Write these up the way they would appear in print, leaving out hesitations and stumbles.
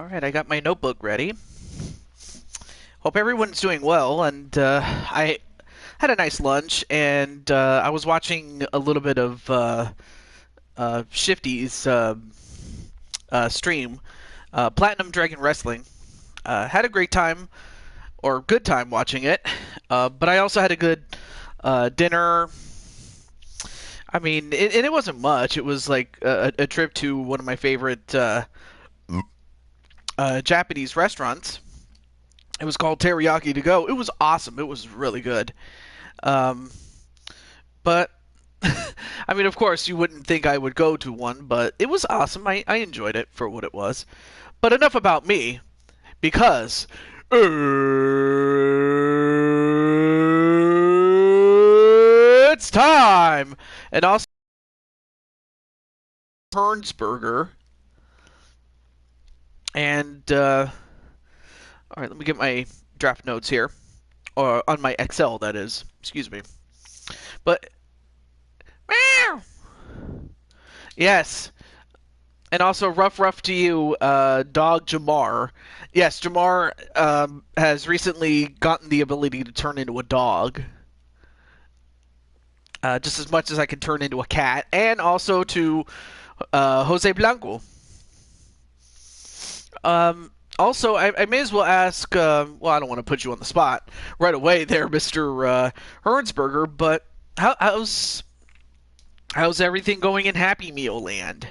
Alright, I got my notebook ready. Hope everyone's doing well, and I had a nice lunch, and I was watching a little bit of Shifty's stream, Platinum Dragon Wrestling. Had a great time, or good time watching it, but I also had a good dinner. I mean, and it wasn't much. It was like a trip to one of my favorite Japanese restaurants. It was called Teriyaki to Go. It was awesome. It was really good. Um, but, I mean, of course, you wouldn't think I would go to one, but it was awesome. I enjoyed it for what it was. But enough about me, because it's time! And also, Hernsberger. And, alright, let me get my draft notes here. Or on my Excel, that is. Excuse me. But, yes. And also, rough to you, dog Jamar. Yes, Jamar has recently gotten the ability to turn into a dog. Just as much as I can turn into a cat. And also to Jose Blanco. Also, I may as well ask, well, I don't want to put you on the spot right away there, Mr. Hernsberger, but how's everything going in Happy Meal Land?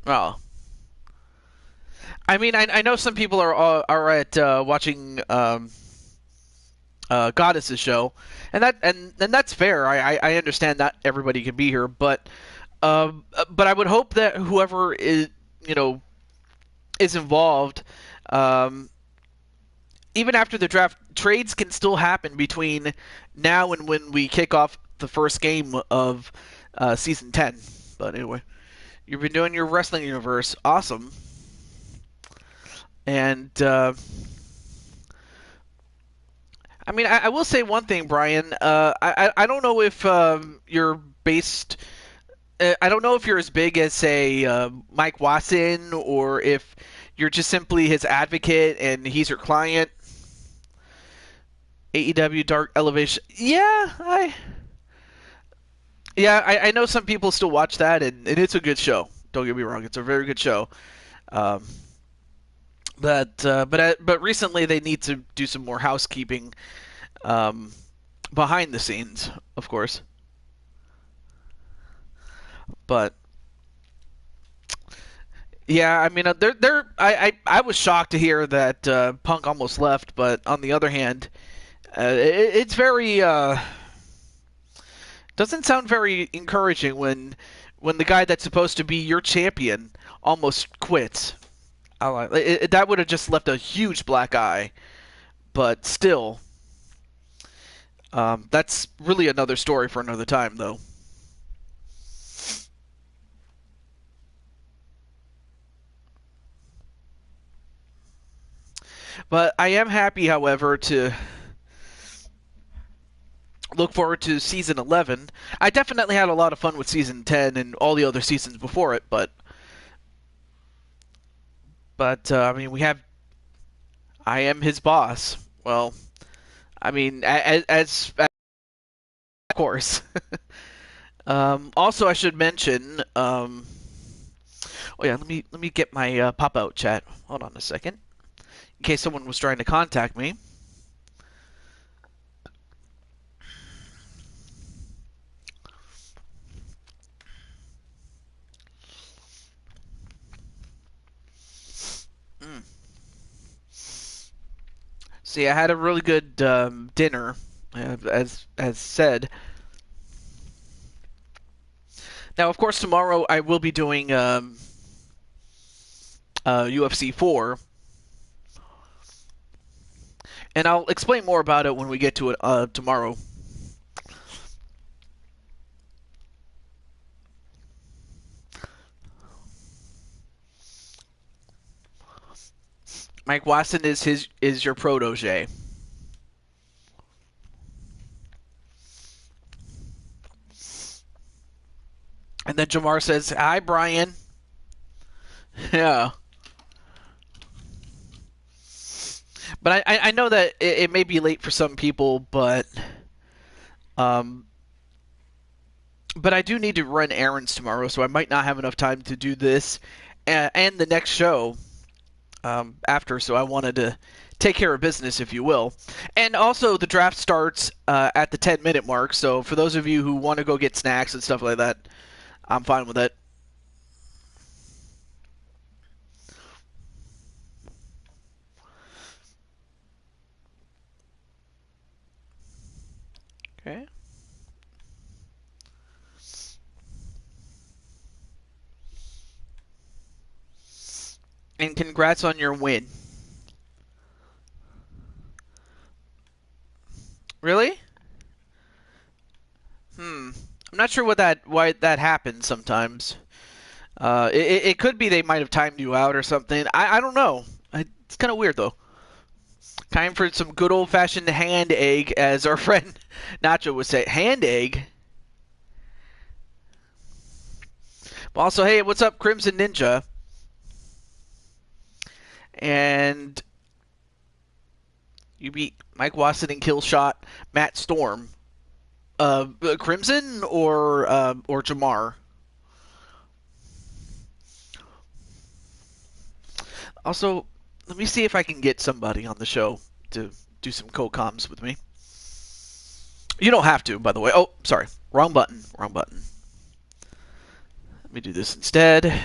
Oh. I mean, I know some people are at watching Goddess's show, and that's fair. I understand that everybody can be here, but I would hope that whoever is involved, even after the draft, trades can still happen between now and when we kick off the first game of season 10. But anyway, you've been doing your wrestling universe, awesome, and I mean, I will say one thing, Brian. I don't know if you're based. I don't know if you're as big as, say, Mike Watson, or if you're just simply his advocate and he's your client. AEW Dark Elevation. Yeah, I know some people still watch that, and it's a good show. Don't get me wrong, it's a very good show. But recently they need to do some more housekeeping behind the scenes, of course. But yeah, I mean, I was shocked to hear that Punk almost left, but on the other hand, it's very doesn't sound very encouraging when the guy that's supposed to be your champion almost quits. That would have just left a huge black eye, but still, that's really another story for another time, though. But I am happy, however, to look forward to Season 11. I definitely had a lot of fun with Season 10 and all the other seasons before it, but I mean, I am his boss. Well, I mean, as of course. Also, I should mention, oh yeah, let me get my pop-out chat. Hold on a second. In case someone was trying to contact me. See, I had a really good dinner, as said. Now, of course, tomorrow I will be doing UFC 4. And I'll explain more about it when we get to it tomorrow. Mike Watson is your protege. And then Jamar says, "Hi, Brian." Yeah. But I know that it may be late for some people, um, but I do need to run errands tomorrow, so I might not have enough time to do this and the next show after. So I wanted to take care of business, if you will. And also, the draft starts at the 10-minute mark. So for those of you who want to go get snacks and stuff like that, I'm fine with it. Okay. And congrats on your win. Really? I'm not sure why that happens sometimes. It could be they might have timed you out or something. I don't know. It's kind of weird though. Time for some good old fashioned hand egg, as our friend Nacho would say. Hand egg. Also, hey, what's up, Crimson Ninja? And you beat Mike Watson and kill shot Matt Storm. Crimson or Jamar? Also, let me see if I can get somebody on the show to do some co-coms with me. You don't have to, by the way. Oh, sorry. Wrong button. Wrong button. Let me do this instead.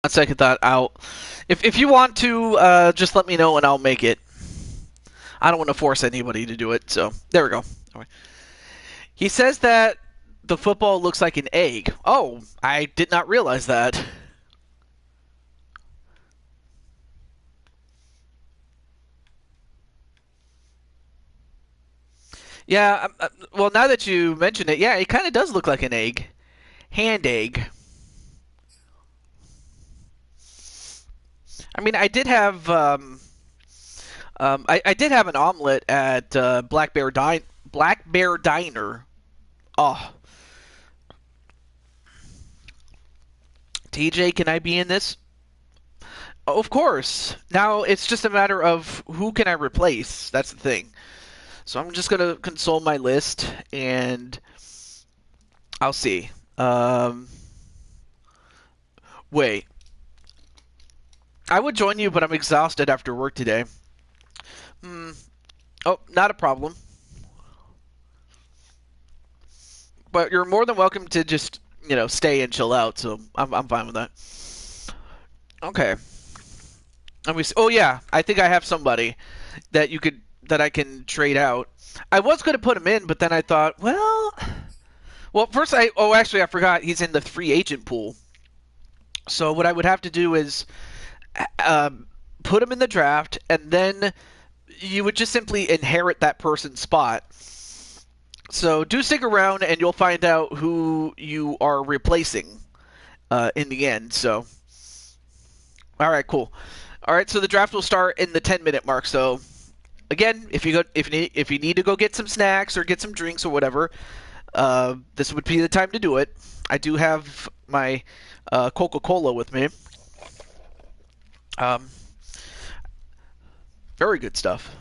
1 second thought out. If you want to, just let me know and I'll make it. I don't want to force anybody to do it, so there we go. Right. He says that the football looks like an egg. Oh, I did not realize that. Yeah, well, now that you mention it, yeah, it kind of does look like an egg. Hand egg. I mean, I did have I did have an omelet at Black Bear Diner. Oh, TJ, can I be in this? Oh, of course. Now it's just a matter of who can I replace. That's the thing. So I'm just gonna console my list and I'll see. Wait. I would join you, but I'm exhausted after work today. Hmm. Oh, not a problem. But you're more than welcome to just, stay and chill out. So I'm fine with that. Okay. Let me see. Oh yeah, I think I have somebody that I can trade out. I was going to put him in, but then I thought, well, first actually I forgot he's in the free agent pool. So what I would have to do is put him in the draft, and then you would just simply inherit that person's spot. So do stick around, and you'll find out who you are replacing in the end. So, all right, cool. All right, so the draft will start in the 10-minute mark. So, again, if you need to go get some snacks or get some drinks or whatever, this would be the time to do it. I do have my Coca-Cola with me. Very good stuff.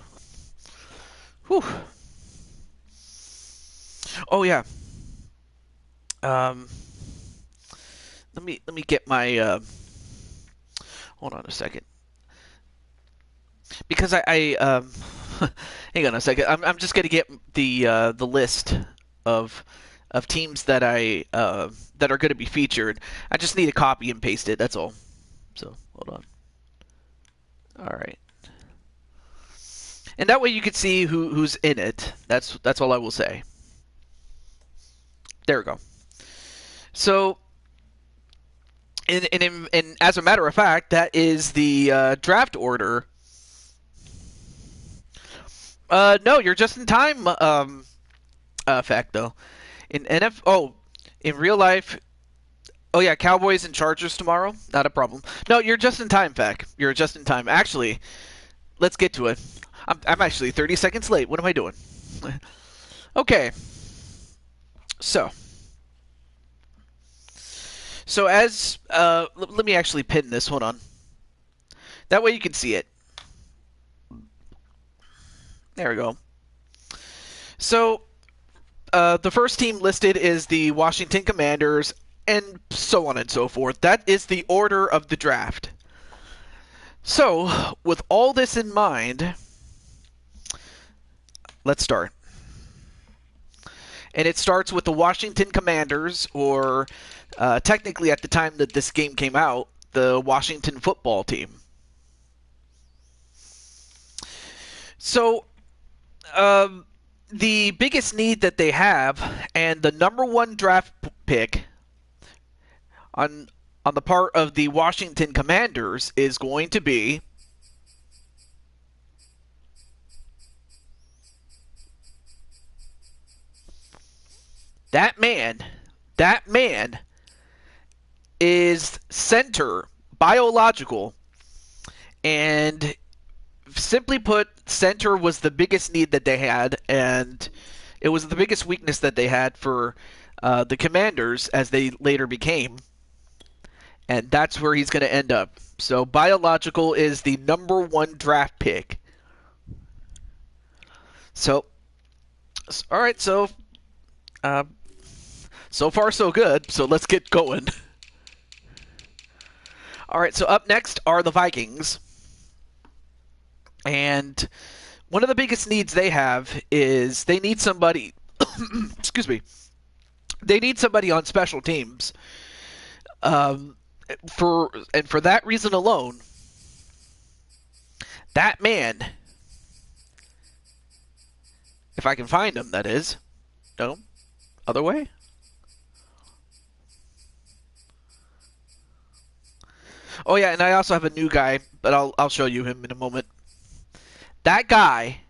Whew. Oh yeah. Um, let me get my. Hold on a second. Because hang on a second. I'm just gonna get the list of teams that that are gonna be featured. I just need to copy and paste it. That's all. So hold on. All right. And that way you can see who's in it. That's all I will say. There we go. So And as a matter of fact, that is the draft order. No, you're just in time. Fact though, in real life. Oh yeah, Cowboys and Chargers tomorrow. Not a problem. No, you're just in time, Fact. You're just in time. Actually, let's get to it. I'm actually 30 seconds late. What am I doing? Okay. So. So as let me actually pin this. Hold on. That way you can see it. There we go. So the first team listed is the Washington Commanders, and so on and so forth. That is the order of the draft. So, with all this in mind, let's start. And it starts with the Washington Commanders, or technically at the time that this game came out, the Washington football team. So, the biggest need that they have, and the number one draft pick on the part of the Washington Commanders, is going to be that man is center, biological, and simply put, center was the biggest need that they had, and it was the biggest weakness that they had for the Commanders as they later became, and that's where he's going to end up. So biological is the number one draft pick. So, all right, so so far so good, so let's get going. All right, so up next are the Vikings. And one of the biggest needs they have is they need somebody excuse me. They need somebody on special teams. For that reason alone, that man, if I can find him, that is. No? Other way? Oh yeah, and I also have a new guy, but I'll show you him in a moment. That guy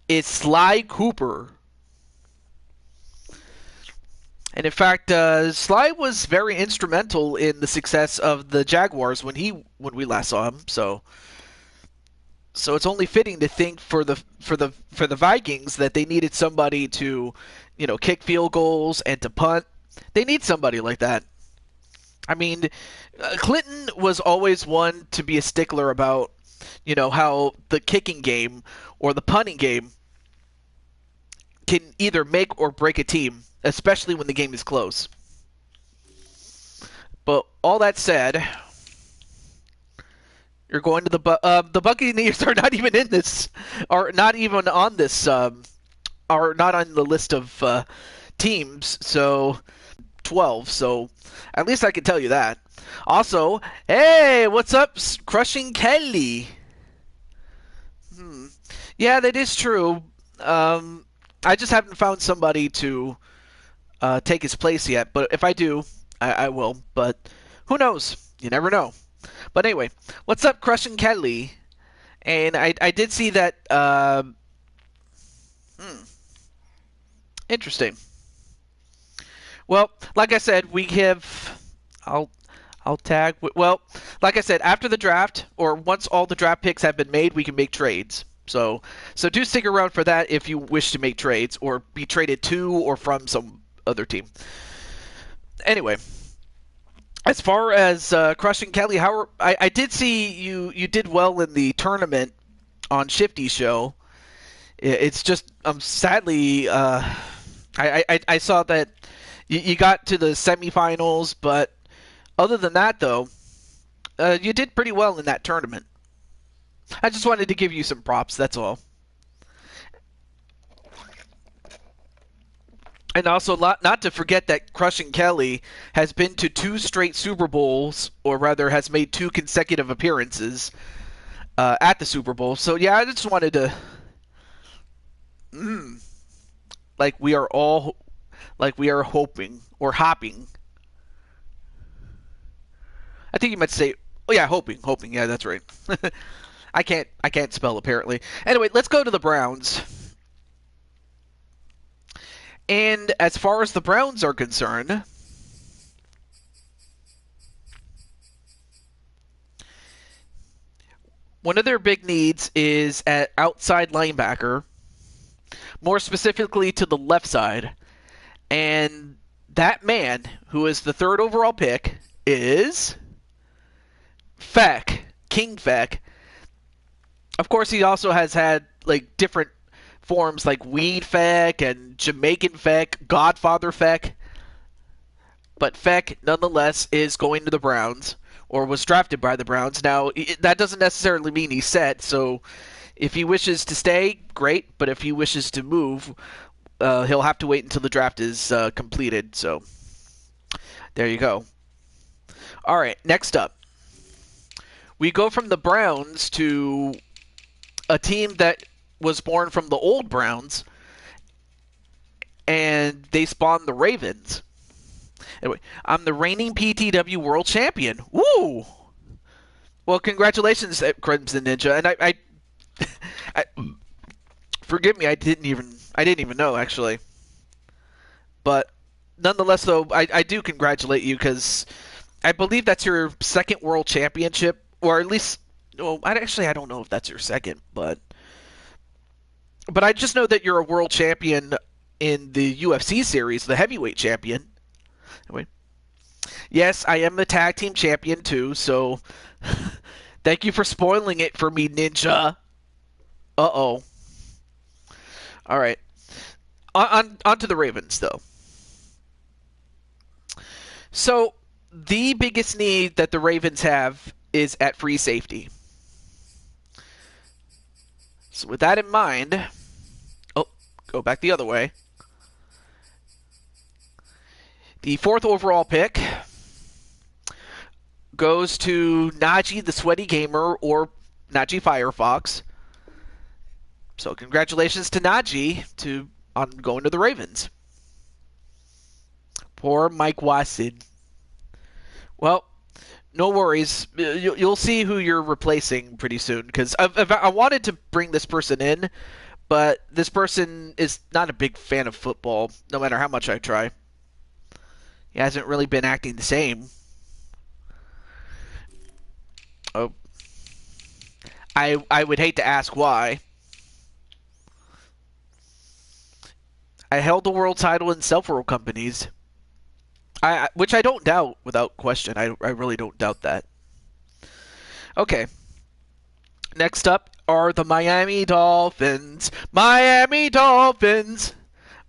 is Sly Cooper. And in fact, Sly was very instrumental in the success of the Jaguars when we last saw him. So it's only fitting to think for the Vikings that they needed somebody to, kick field goals and to punt. They need somebody like that. I mean, Clinton was always one to be a stickler about, how the kicking game or the punting game can either make or break a team, especially when the game is close. But all that said, you're going to the Buccaneers are not even in this, are not even on this, are not on the list of teams. So 12. So at least I can tell you that. Also, hey, what's up, Crushing Kelly? Yeah, that is true. I just haven't found somebody to take his place yet. But if I do, I will. But who knows? You never know. But anyway, what's up, Crushing Kelly? And I did see that. Interesting. Well, like I said, we have. I'll tag. Well, like I said, after the draft, or once all the draft picks have been made, we can make trades. So do stick around for that if you wish to make trades or be traded to or from some other team. Anyway, as far as Crushing Kelly, I did see you did well in the tournament on Shifty's show. It's just sadly I saw that you got to the semifinals, but other than that, though, you did pretty well in that tournament. I just wanted to give you some props, that's all. And also, not to forget that Crushing Kelly has been to 2 straight Super Bowls, or rather has made 2 consecutive appearances at the Super Bowl. So, yeah, I just wanted to... like we are hoping, or hopping. I think you meant to say, oh yeah, hoping. Yeah, that's right. I can't spell apparently. Anyway, let's go to the Browns. And as far as the Browns are concerned, one of their big needs is at outside linebacker, more specifically to the left side. And that man, who is the 3rd overall pick, is Feck, King Feck. Of course, he also has had like different forms like Weed Feck and Jamaican Feck, Godfather Feck. But Feck, nonetheless, is going to the Browns, or was drafted by the Browns. Now, that doesn't necessarily mean he's set, so if he wishes to stay, great, but if he wishes to move, he'll have to wait until the draft is completed, so there you go. All right, next up. We go from the Browns to a team that was born from the old Browns, and they spawned the Ravens. Anyway, I'm the reigning PTW World Champion. Woo! Well, congratulations, Crimson Ninja. And I forgive me, I didn't even know actually. But nonetheless, though, I do congratulate you because I believe that's your 2nd World Championship, or at least, well, I don't know if that's your 2nd, but I just know that you're a World Champion in the UFC series, the Heavyweight Champion. Anyway. Yes, I am the Tag Team Champion too, so thank you for spoiling it for me, Ninja. Uh-oh. All right. On to the Ravens, though. So, the biggest need that the Ravens have is at free safety. So, with that in mind... Oh, go back the other way. The 4th overall pick goes to Najee the Sweaty Gamer, or Najee Firefox. So congratulations to Najee on going to the Ravens. Poor Mike Watson. Well, no worries. You'll see who you're replacing pretty soon, because I wanted to bring this person in, but this person is not a big fan of football, no matter how much I try. He hasn't really been acting the same. Oh. I would hate to ask why. I held the world title in self-roll companies. Which I don't doubt, without question. I really don't doubt that. Okay. Next up are the Miami Dolphins. Miami Dolphins!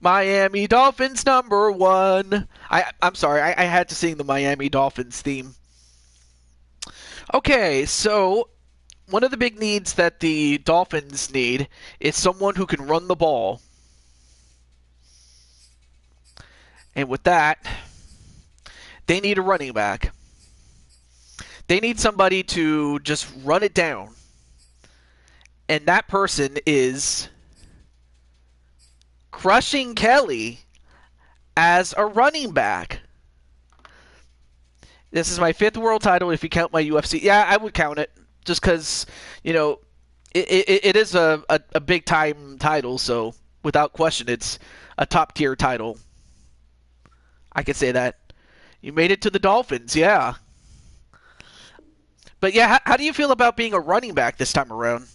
Miami Dolphins #1. I'm sorry, I had to sing the Miami Dolphins theme. Okay, so one of the big needs that the Dolphins need is someone who can run the ball. And with that, they need a running back. They need somebody to just run it down. And that person is Crushing Kelly as a running back. This is my 5th world title if you count my UFC. Yeah, I would count it. Just because, it is a big time title, so without question, it's a top tier title. I could say that. You made it to the Dolphins, yeah. But yeah, how do you feel about being a running back this time around?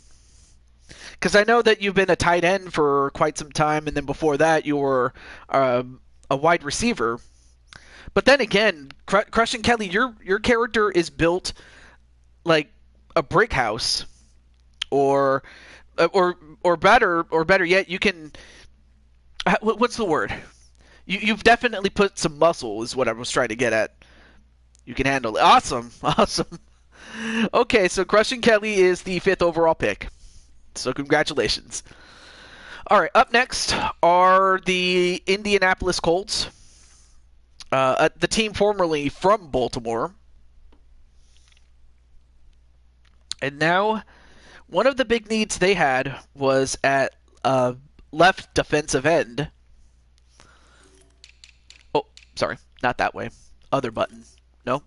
Because I know that you've been a tight end for quite some time, and then before that you were a wide receiver. But then again, Crushing Kelly, your character is built like a brick house, or better yet, you can. What's the word? You've definitely put some muscle, is what I was trying to get at. You can handle it. Awesome. Okay, so Crushing Kelly is the 5th overall pick. So congratulations. All right, up next are the Indianapolis Colts, the team formerly from Baltimore. And now, one of the big needs they had was at left defensive end. Oh, sorry, not that way. Other button. No?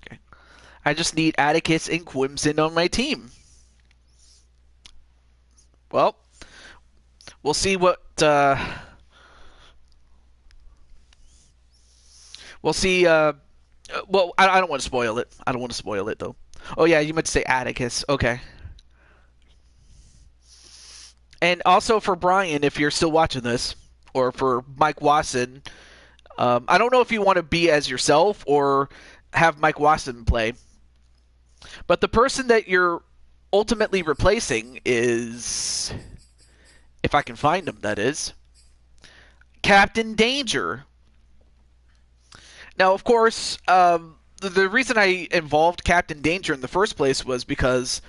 Okay. I just need Atticus and Clemson on my team. Well, we'll see what. We'll see. Well, I don't want to spoil it. I don't want to spoil it though. Oh yeah, you meant to say Atticus. Okay. And also for Brian, if you're still watching this, or for Mike Watson, I don't know if you want to be as yourself or have Mike Watson play. But the person that you're ultimately replacing is, if I can find him, that is, Captain Danger. Now, of course, the reason I involved Captain Danger in the first place was because,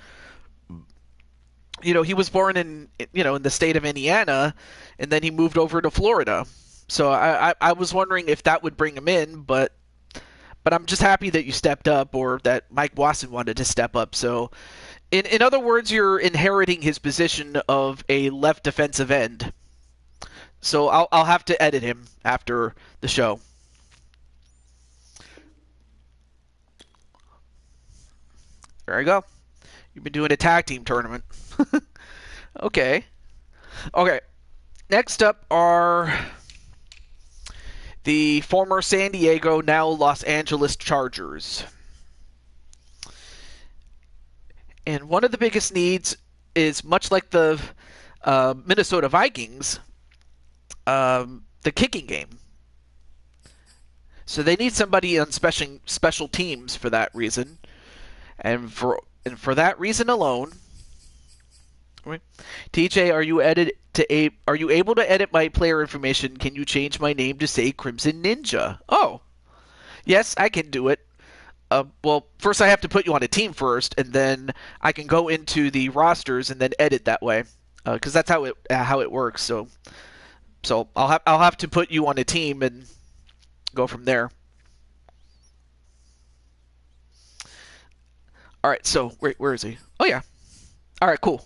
he was born in the state of Indiana, and then he moved over to Florida. So I was wondering if that would bring him in, but I'm just happy that you stepped up, or that Mike Watson wanted to step up. So, in other words, you're inheriting his position of a left defensive end. So I'll have to edit him after the show. There you go. You've been doing a tag team tournament. Okay. Okay. Next up are the former San Diego, now Los Angeles Chargers. And one of the biggest needs is, much like the Minnesota Vikings, the kicking game. So they need somebody on special teams for that reason. And for that reason alone, TJ, are you able to edit my player information? Can you change my name to say Crimson Ninja? Oh, yes, I can do it. Well, first I have to put you on a team first, and then I can go into the rosters and then edit that way, because that's how it works. So I'll have to put you on a team and go from there. All right, so where is he? Oh yeah. All right, cool.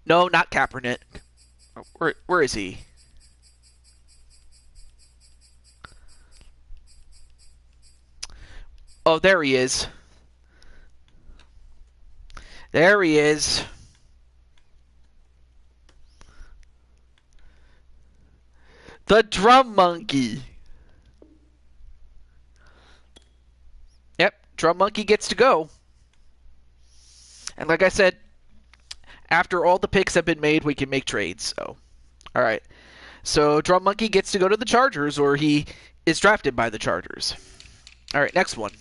No, not Kaepernick. Where is he? Oh, there he is. There he is. The Drum Monkey. Yep, Drum Monkey gets to go. And like I said, after all the picks have been made, we can make trades. So, all right. So Drum Monkey gets to go to the Chargers, or he is drafted by the Chargers. All right, next one.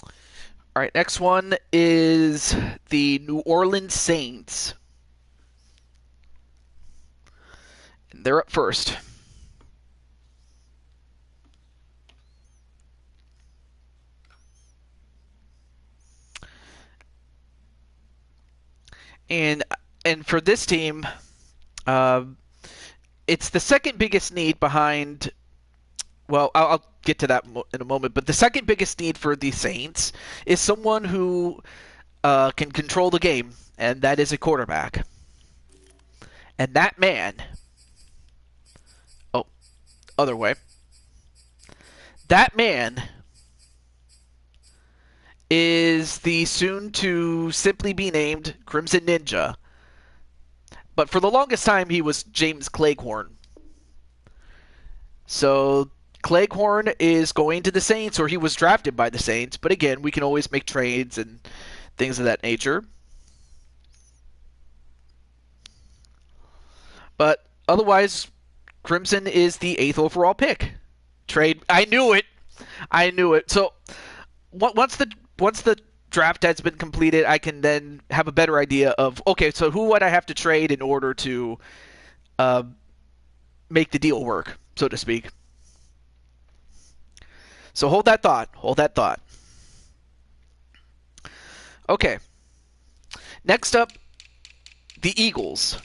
All right, next one is the New Orleans Saints. And they're up first. And for this team, it's the second biggest need behind. Well, I'll get to that in a moment. But the second biggest need for the Saints is someone who can control the game, and that is a quarterback. And that man. Oh, other way. That man is the soon to simply be named Crimson Ninja. But for the longest time, he was James Cleghorn. So Cleghorn is going to the Saints, or he was drafted by the Saints. But again, we can always make trades and things of that nature. But otherwise, Crimson is the 8th overall pick. Trade. I knew it. So once the draft has been completed, I can then have a better idea of, okay, so who would I have to trade in order to make the deal work, so to speak. So hold that thought. Okay. Next up, the Eagles.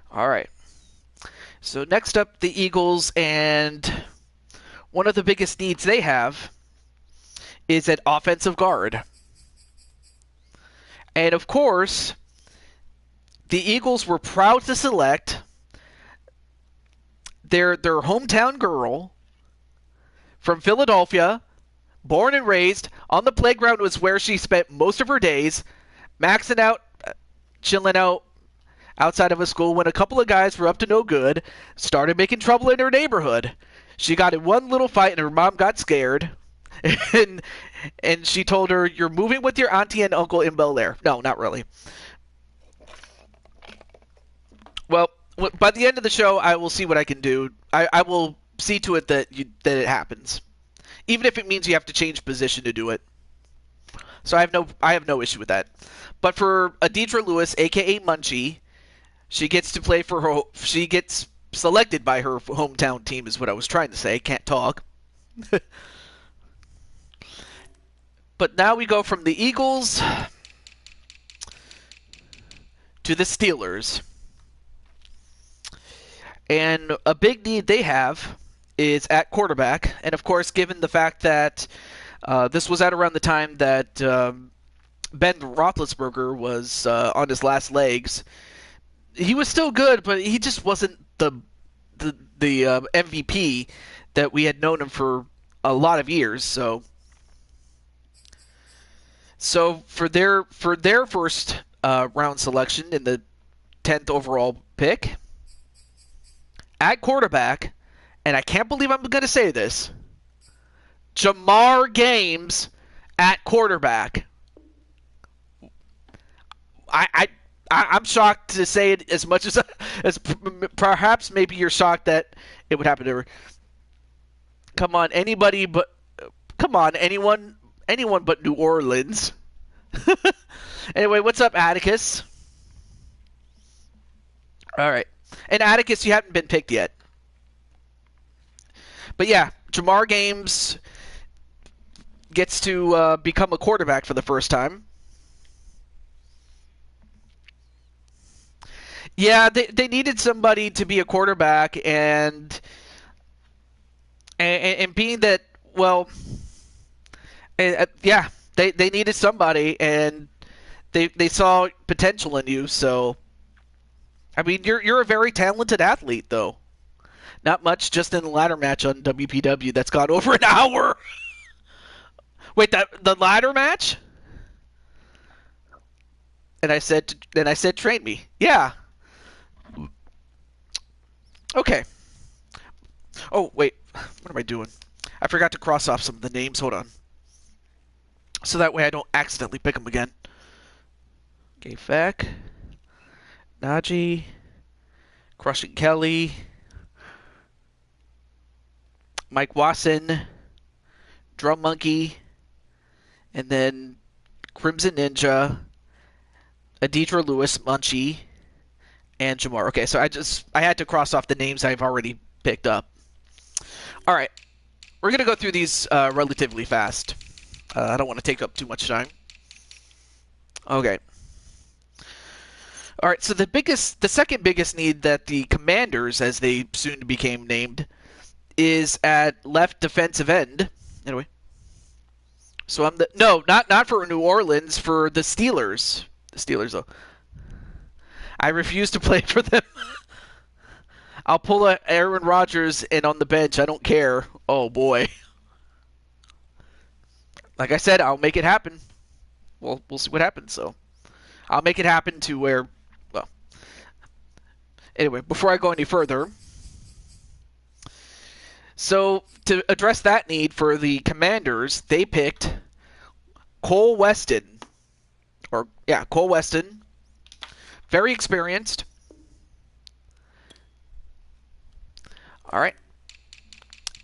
All right. So next up, the Eagles, and one of the biggest needs they have is at offensive guard. And of course, the Eagles were proud to select their hometown girl from Philadelphia, born and raised on the playground was where she spent most of her days, maxing out, chilling out outside of a school when a couple of guys were up to no good, started making trouble in her neighborhood. She got in one little fight and her mom got scared. And she told her, "You're moving with your auntie and uncle in Bel Air." No, not really. Well, by the end of the show, I will see what I can do. I will see to it that it happens, even if it means you have to change position to do it. So I have no issue with that. But for Adidra Lewis, aka Munchie, she gets to play for her. She gets selected by her hometown team, is what I was trying to say. Can't talk. But now we go from the Eagles to the Steelers. And a big need they have is at quarterback. And of course, given the fact that this was at around the time that Ben Roethlisberger was on his last legs, he was still good, but he just wasn't the MVP that we had known him for a lot of years. So for their first round selection in the 10th overall pick, at quarterback, and I can't believe I'm going to say this, Jamar Games at quarterback. I'm shocked to say it as much as perhaps maybe you're shocked that it would happen to her. Come on, anyone but New Orleans. Anyway, what's up, Atticus? All right. And Atticus, you haven't been picked yet. But yeah, Jamar Games gets to become a quarterback for the first time. Yeah, they needed somebody to be a quarterback, and being that, well, yeah, they needed somebody, and they saw potential in you. So, I mean, you're a very talented athlete, though. Not much, just in the ladder match on WPW that's gone over an hour. Wait, the ladder match? And I said, train me. Yeah. Okay. Oh, wait. What am I doing? I forgot to cross off some of the names. Hold on. So that way I don't accidentally pick them again. Okay, Feck. Najee. Crushing Kelly. Mike Wasson. Drum Monkey. And then Crimson Ninja. Adidra Lewis, Munchie, and Jamar. Okay, so I had to cross off the names I've already picked up. All right, we're gonna go through these relatively fast. I don't want to take up too much time. Okay. All right, so the second biggest need that the Commanders, as they soon became named, is at left defensive end. Anyway, so not for New Orleans, for the Steelers. Steelers, though. I refuse to play for them. I'll pull a Aaron Rodgers in on the bench. I don't care. Oh, boy. Like I said, I'll make it happen. We'll see what happens. So I'll make it happen to where, well, anyway, before I go any further, so to address that need for the Commanders, they picked Cole Weston. Cole Weston. Very experienced. All right.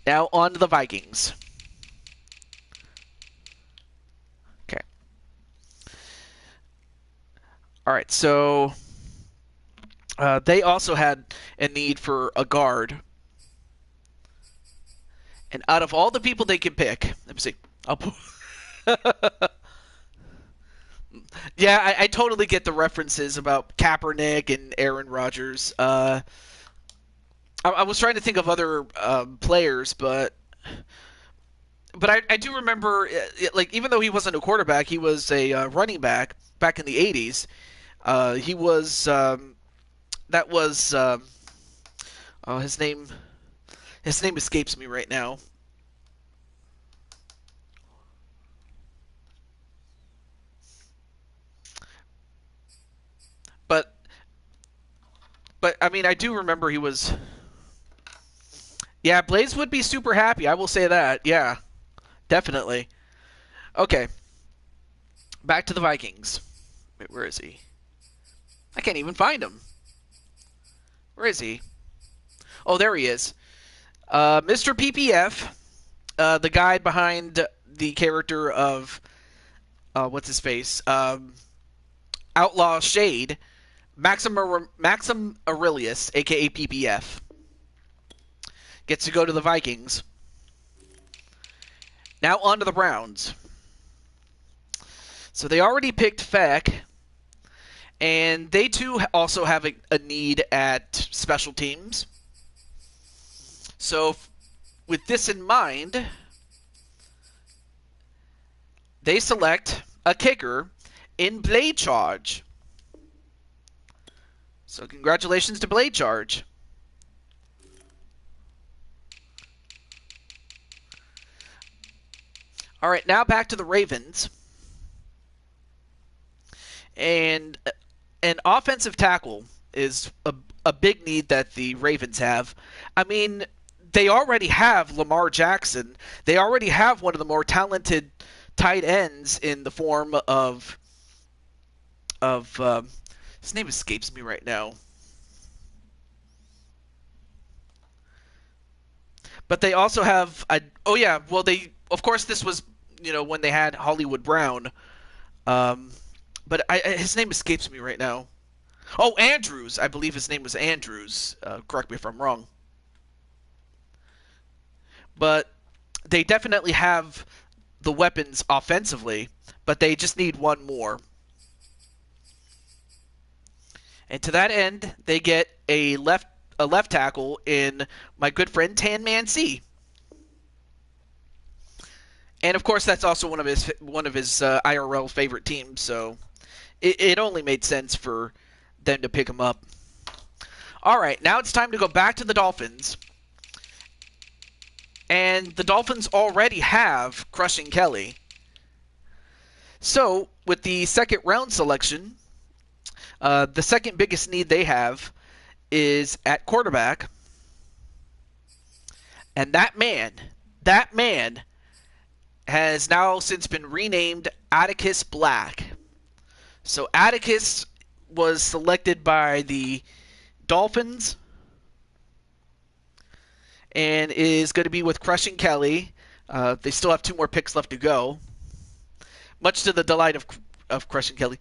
Now on to the Vikings. Okay. All right, so they also had a need for a guard. And out of all the people they could pick, let me see. Yeah, I totally get the references about Kaepernick and Aaron Rodgers. I was trying to think of other players, but I do remember, like, even though he wasn't a quarterback, he was a running back in the 80s. He was, his name, His name escapes me right now. But I mean, I do remember he was. Yeah, Blaze would be super happy. I will say that. Yeah, definitely. Okay, back to the Vikings. Wait, where is he? I can't even find him. Where is he? Oh, there he is. Mr. PPF, the guy behind the character of what's his face? Outlaw Shade, Maxim Aurelius, aka PPF, gets to go to the Vikings. Now on to the Browns. So they already picked Feck, and they too also have a need at special teams. So with this in mind, they select a kicker in Blade Charge. So congratulations to Blade Charge. All right, now back to the Ravens. And an offensive tackle is a big need that the Ravens have. I mean, they already have Lamar Jackson. They already have one of the more talented tight ends in the form of his name escapes me right now. But they also have they of course this was when they had Hollywood Brown. But his name escapes me right now. Oh, Andrews. I believe his name was Andrews. Correct me if I'm wrong. But they definitely have the weapons offensively, but they just need one more. And to that end, they get a left tackle in my good friend Tan Man C. And of course, that's also one of his IRL favorite teams. So it only made sense for them to pick him up. All right, now it's time to go back to the Dolphins. And the Dolphins already have Crushing Kelly. So, with the second round selection, the second biggest need they have is at quarterback. And that man has now since been renamed Atticus Black. So Atticus was selected by the Dolphins and is going to be with Crushing Kelly. They still have 2 more picks left to go, much to the delight of Crushing Kelly.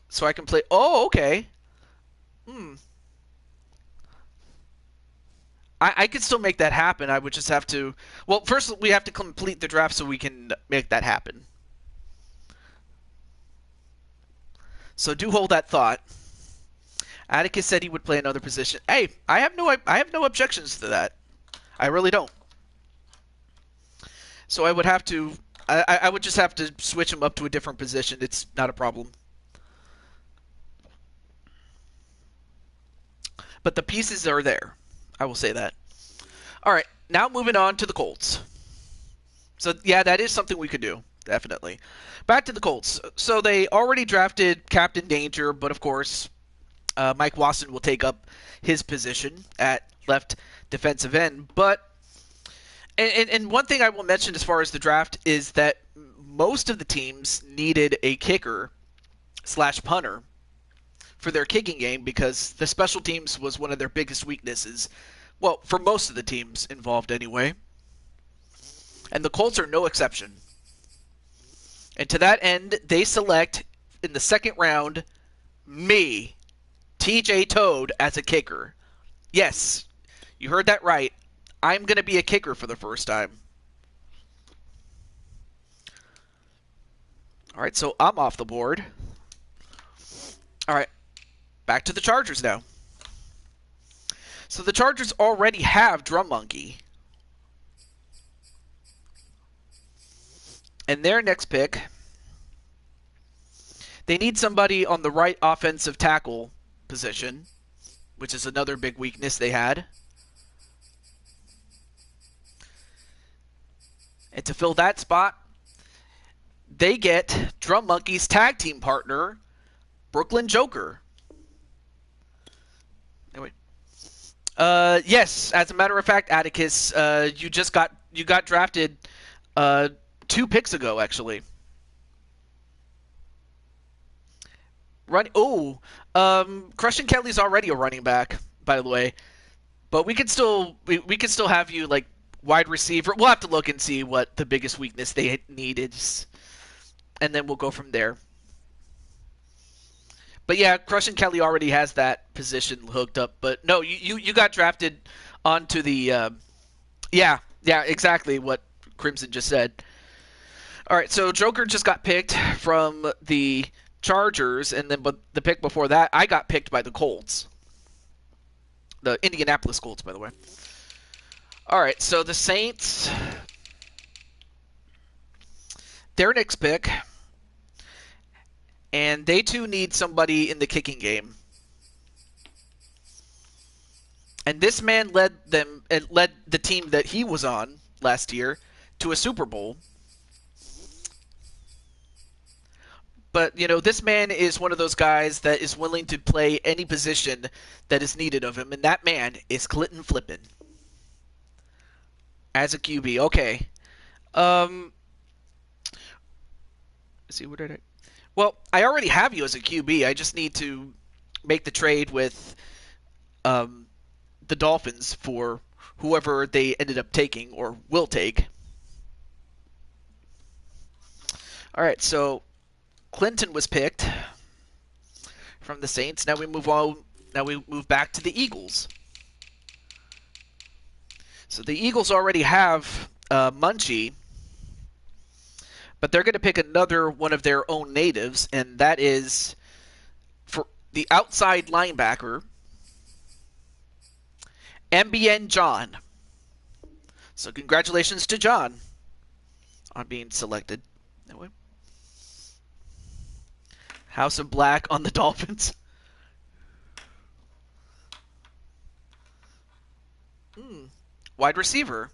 So I can play... Oh, okay. I could still make that happen. I would just have to... Well, first we have to complete the draft so we can make that happen. So do hold that thought. Atticus said he would play another position. Hey, I have no objections to that. I really don't. So I would have to... I would just have to switch him up to a different position. It's not a problem. But the pieces are there. I will say that. All right, now moving on to the Colts. So, yeah, that is something we could do, definitely. Back to the Colts. So they already drafted Captain Danger, but of course, Mike Wasson will take up his position at left defensive end. But, and one thing I will mention as far as the draft is that most of the teams needed a kicker / punter for their kicking game because the special teams was one of their biggest weaknesses. Well, for most of the teams involved anyway. And the Colts are no exception. And to that end, they select in the second round me, TJ Toad, as a kicker. Yes, you heard that right. I'm going to be a kicker for the first time. All right, so I'm off the board. All right, back to the Chargers now. So the Chargers already have Drum Monkey. And their next pick, they need somebody on the right offensive tackle position. which is another big weakness they had. And to fill that spot, they get Drum Monkey's tag team partner, Brooklyn Joker. Anyway. Yes, as a matter of fact, Atticus, you got drafted 2 picks ago, actually. Crushing Kelly's already a running back, by the way, but we could still have you like wide receiver. We'll have to look and see what the biggest weakness they need is, and then we'll go from there. But yeah, Crushing Kelly already has that position hooked up. But no, you got drafted onto the yeah, exactly what Crimson just said. All right, so Joker just got picked from the Chargers, and then but the pick before that, I got picked by the Colts. The Indianapolis Colts, by the way. All right, so the Saints, their next pick, and they too need somebody in the kicking game. And this man led the team that he was on last year to a Super Bowl. But, this man is one of those guys that is willing to play any position that is needed of him, and that man is Clinton Flippin. As a QB, okay. Let's see, what did I... Well, I already have you as a QB. I just need to make the trade with the Dolphins for whoever they ended up taking or will take. All right, so Clinton was picked from the Saints. Now we move on. Now we move back to the Eagles. So the Eagles already have Munchie, but they're going to pick another one of their own natives, and that is for the outside linebacker, MBN John. So congratulations to John on being selected. Anyway. House of Black on the Dolphins. Wide receiver.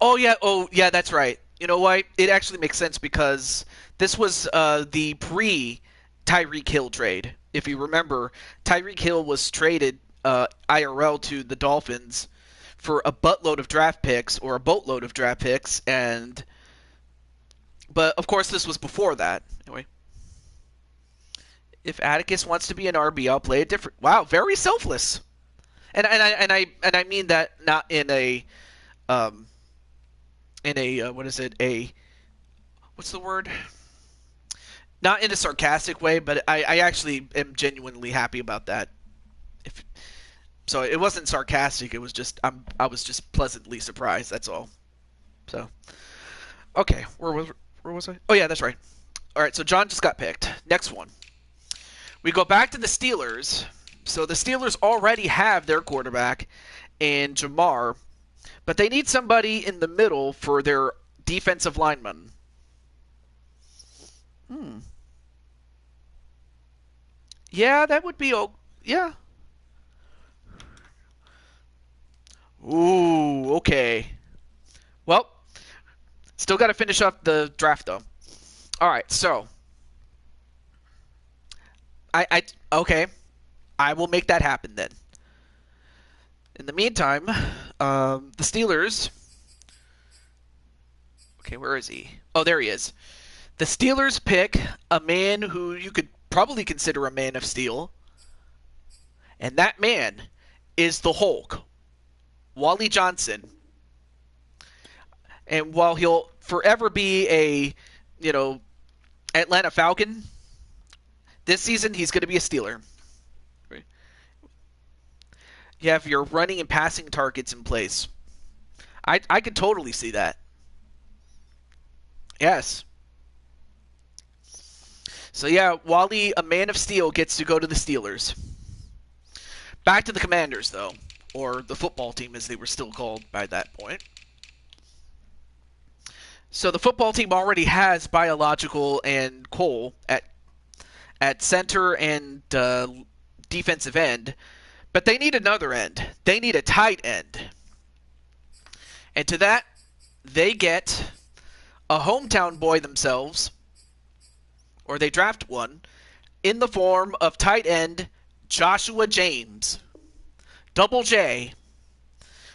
Oh yeah, that's right. You know why? It actually makes sense because this was the pre-Tyreek Hill trade. If you remember, Tyreek Hill was traded IRL to the Dolphins for a boatload of draft picks, but of course this was before that. Anyway. If Atticus wants to be an RB, I'll play it different. Wow, very selfless. And I mean that not in a what is it? What's the word? Not in a sarcastic way, but I actually am genuinely happy about that. So it wasn't sarcastic. It was just I was just pleasantly surprised. That's all. So okay, where was I? Oh yeah, that's right. All right, so John just got picked. Next one. We go back to the Steelers. So the Steelers already have their quarterback in Jamar, but they need somebody in the middle for their defensive lineman. Yeah, that would be... yeah. Ooh, okay. Well, still got to finish up the draft, though. All right, so... okay. I will make that happen then. In the meantime, the Steelers... Okay, where is he? Oh, there he is. The Steelers pick a man who you could probably consider a man of steel. And that man is the Hulk, Wally Johnson. And while he'll forever be a, Atlanta Falcon, this season he's going to be a Steeler. You have your running and passing targets in place. I could totally see that. Yes. So yeah, Wally, a man of steel, gets to go to the Steelers. Back to the Commanders, though. Or the football team, as they were still called by that point. So the football team already has Biological and Cole at center and defensive end. But they need another end. They need a tight end. And to that, they get a hometown boy themselves, or they draft one, in the form of tight end Joshua James. Double J.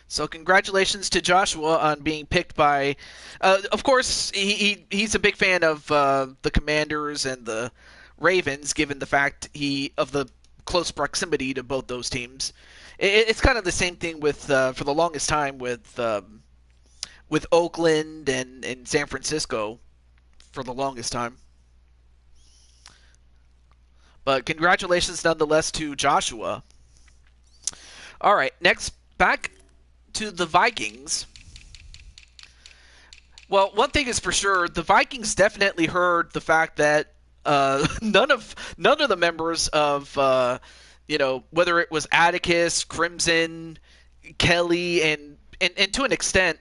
So congratulations to Joshua on being picked by... of course, he's a big fan of the Commanders and the Ravens, given the fact of the close proximity to both those teams. It's kind of the same thing with for the longest time with Oakland and San Francisco for the longest time. But congratulations nonetheless to Joshua. All right, next, back to the Vikings. Well, one thing is for sure, the Vikings definitely heard the fact that none of the members of whether it was Atticus, Crimson, Kelly, and to an extent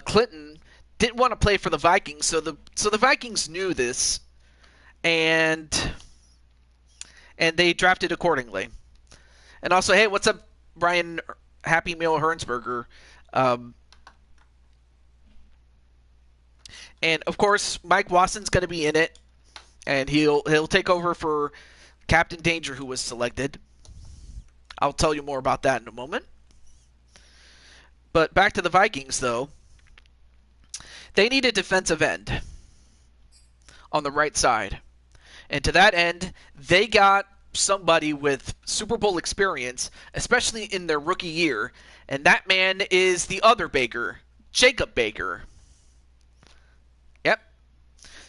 Clinton didn't want to play for the Vikings. So the Vikings knew this, and they drafted accordingly. And also, hey, what's up, Brian Happy Meal Hernsberger? And of course, Mike Watson's going to be in it, and he'll take over for Captain Danger, who was selected. I'll tell you more about that in a moment. But back to the Vikings, though. They need a defensive end on the right side. And to that end, they got somebody with Super Bowl experience, especially in their rookie year. And that man is the other Baker, Jacob Baker. Yep.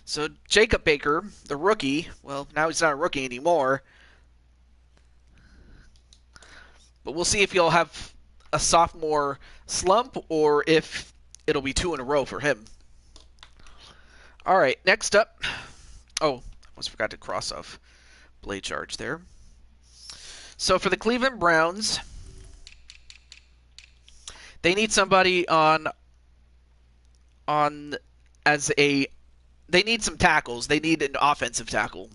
So Jacob Baker, the rookie, well, now he's not a rookie anymore. But we'll see if he'll have a sophomore slump or if it'll be 2 in a row for him. All right, next up. Oh, almost forgot to cross off blade charge there. So for the Cleveland Browns, they need somebody they need some tackles. They need an offensive tackle.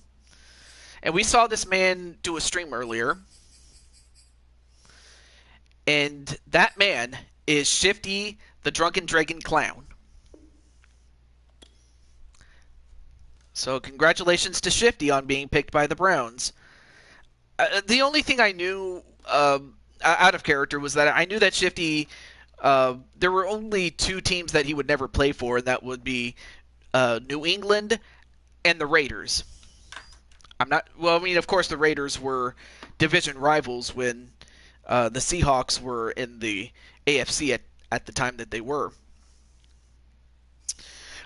And we saw this man do a stream earlier. And that man is Shifty, the Drunken Dragon Clown. So congratulations to Shifty on being picked by the Browns. The only thing I knew out of character was that I knew that Shifty, there were only 2 teams that he would never play for, and that would be New England and the Raiders. Of course the Raiders were division rivals when the Seahawks were in the AFC at the time that they were.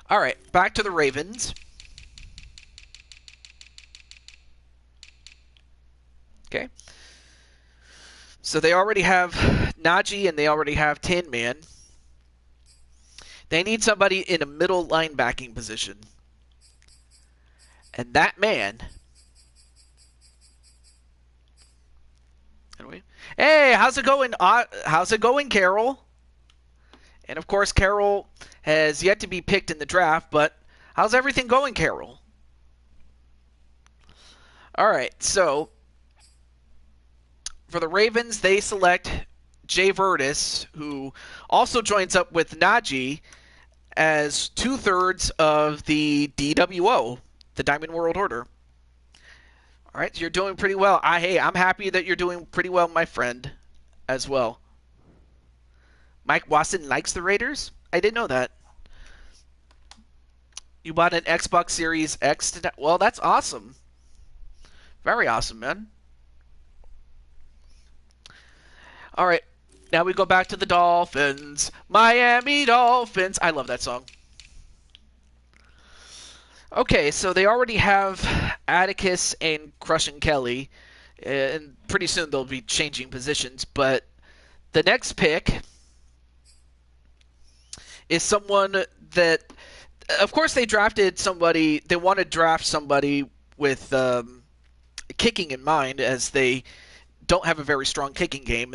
All right, back to the Ravens. Okay. So they already have Najee and they already have Tin Man. They need somebody in a middle linebacking position. And that man... Hey, how's it going? How's it going, Carol? And of course, Carol has yet to be picked in the draft, but how's everything going, Carol? All right, so for the Ravens, they select Jay Vertis, who also joins up with Najee as 2/3 of the DWO, the Diamond World Order. All right, so you're doing pretty well. I'm happy that you're doing pretty well, my friend, as well. Mike Watson likes the Raiders? I didn't know that. You bought an Xbox Series X today? Well, that's awesome. Very awesome, man. All right, now we go back to the Dolphins. Miami Dolphins. I love that song. Okay, so they already have Atticus and Crushing Kelly, and pretty soon they'll be changing positions. But the next pick is someone that, of course, they drafted somebody. They want to draft somebody with kicking in mind, as they don't have a very strong kicking game.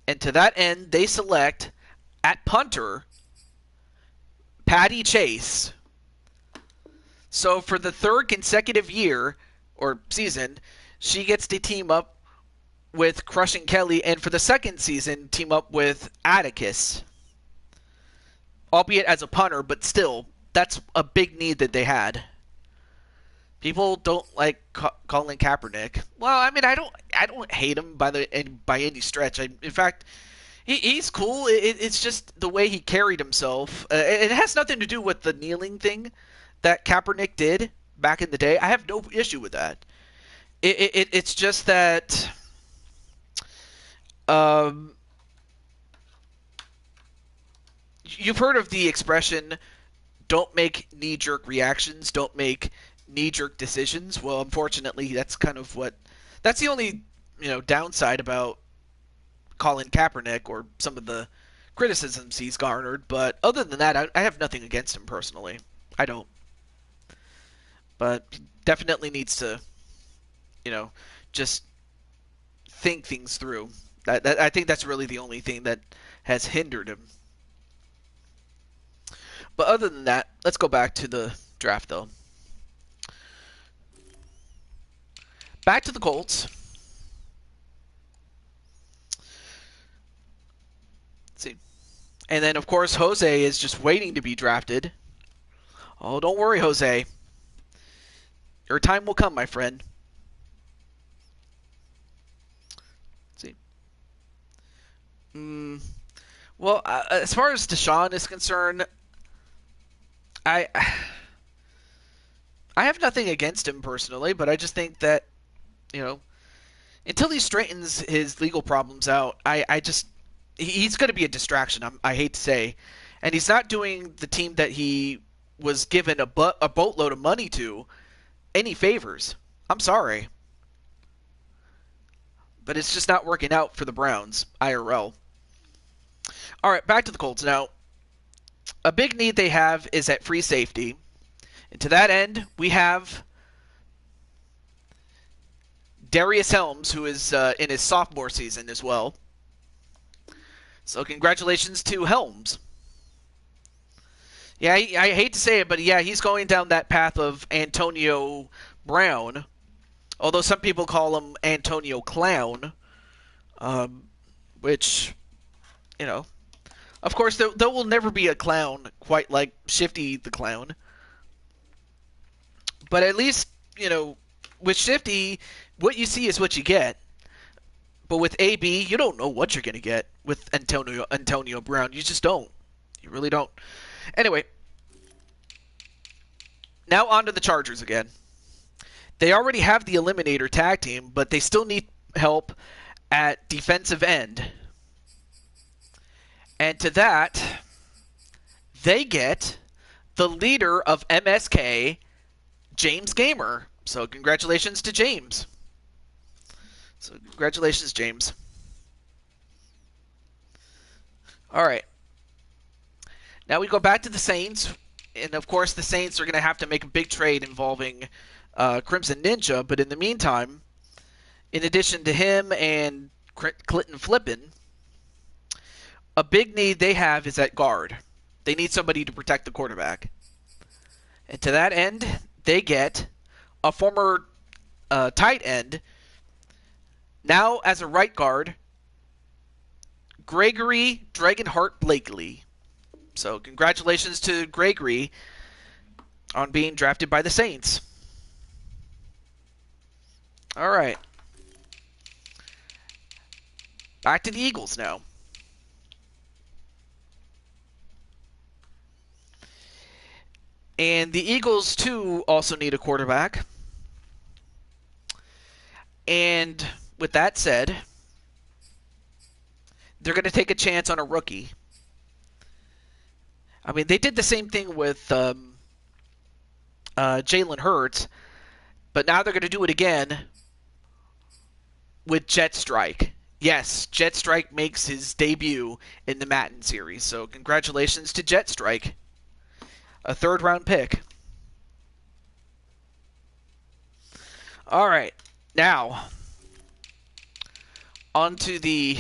And to that end, they select at punter Patty Chase. So for the 3rd consecutive year or season, she gets to team up with Crushing Kelly, and for the second season, team up with Atticus. Albeit as a punter, but still, that's a big need that they had. People don't like Colin Kaepernick. Well, I mean, I don't hate him by any stretch. In fact, he's cool. It's just the way he carried himself. It has nothing to do with the kneeling thing that Kaepernick did back in the day. I have no issue with that. It's just that you've heard of the expression, don't make knee-jerk reactions, don't make knee-jerk decisions. Well, unfortunately, that's the only, downside about Colin Kaepernick or some of the criticisms he's garnered. But other than that, I have nothing against him personally. I don't. But he definitely needs to, just think things through. I think that's really the only thing that has hindered him. But other than that, let's go back to the draft, though. Back to the Colts. Let's see. And then, of course, Jose is just waiting to be drafted. Oh, don't worry, Jose. Your time will come, my friend. Let's see. Well, as far as Deshaun is concerned, I have nothing against him personally, but I just think that, until he straightens his legal problems out, he's going to be a distraction, I hate to say. And he's not doing the team that he was given a boatload of money to any favors. I'm sorry. But it's just not working out for the Browns, IRL. All right, back to the Colts now. A big need they have is at free safety. And to that end, we have Darius Helms, who is in his sophomore season as well. So congratulations to Helms. Yeah, I hate to say it, but yeah, he's going down that path of Antonio Brown. Although some people call him Antonio Clown. Which, of course, there will never be a clown quite like Shifty the Clown. But at least, with Shifty, what you see is what you get. But with AB, you don't know what you're going to get with Antonio Brown. You just don't. You really don't. Anyway, now on to the Chargers again. They already have the Eliminator tag team, but they still need help at defensive end. And to that, they get the leader of MSK, James Gamer. So congratulations to James. So congratulations, James. All right. Now we go back to the Saints. And, of course, the Saints are going to have to make a big trade involving Crimson Ninja. But in the meantime, in addition to him and Clinton Flippin, a big need they have is at guard. They need somebody to protect the quarterback. And to that end, they get a former tight end, now as a right guard, Gregory Dragonheart Blakely. So congratulations to Gregory on being drafted by the Saints. All right. Back to the Eagles now. And the Eagles, too, also need a quarterback. And with that said, they're going to take a chance on a rookie. I mean, they did the same thing with Jalen Hurts, but now they're going to do it again with Jet Strike. Yes, Jet Strike makes his debut in the Madden series, so congratulations to Jet Strike. A third-round pick. All right, now on to the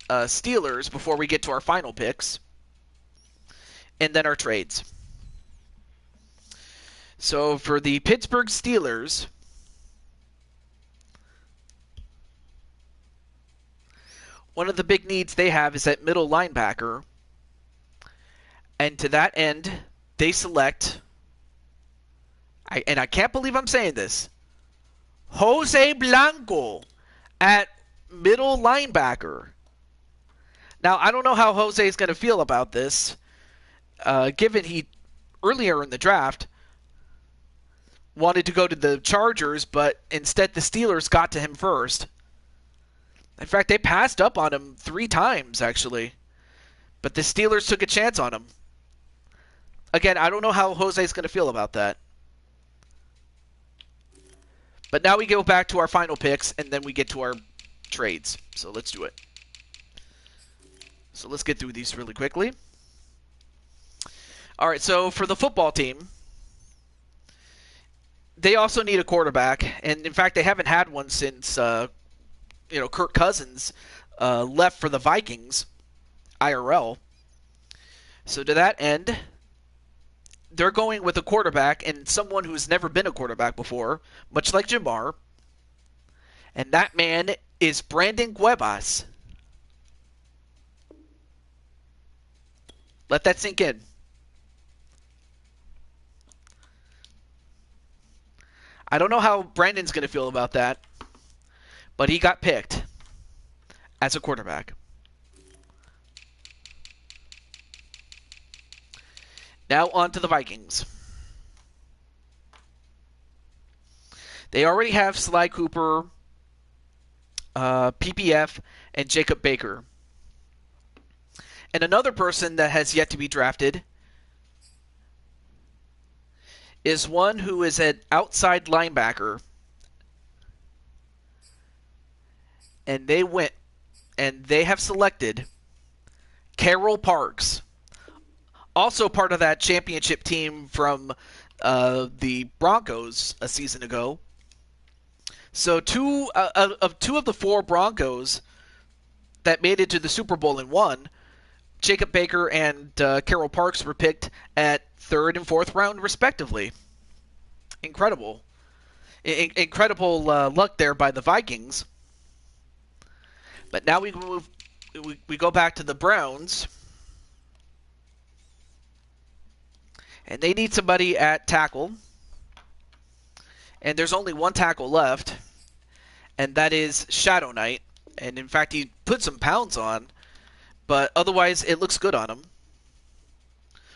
Steelers before we get to our final picks, and then our trades. So for the Pittsburgh Steelers, one of the big needs they have is at middle linebacker. And to that end, they select, and I can't believe I'm saying this, Jose Blanco at middle linebacker. Now, I don't know how Jose is going to feel about this, given he, earlier in the draft, wanted to go to the Chargers, but instead the Steelers got to him first. In fact, they passed up on him 3 times, actually. But the Steelers took a chance on him. Again, I don't know how Jose is going to feel about that. But now we go back to our final picks, and then we get to our trades. So let's do it. So let's get through these really quickly. All right, so for the football team, they also need a quarterback. And, in fact, they haven't had one since, Kirk Cousins left for the Vikings, IRL. So to that end, they're going with a quarterback and someone who's never been a quarterback before, much like Jamar. And that man is Brandon Cuevas. Let that sink in. I don't know how Brandon's going to feel about that, but he got picked as a quarterback. Now on to the Vikings. They already have Sly Cooper, PPF, and Jacob Baker. And another person that has yet to be drafted is one who is an outside linebacker. And they have selected Carroll Parks. Also part of that championship team from the Broncos a season ago. So two of the 4 Broncos that made it to the Super Bowl and won, Jacob Baker and Carroll Parks were picked at 3rd and 4th round, respectively. Incredible. Incredible luck there by the Vikings. But now we go back to the Browns. And they need somebody at tackle. And there's only one tackle left. And that is Shadow Knight. And in fact, he put some pounds on. But otherwise, it looks good on him.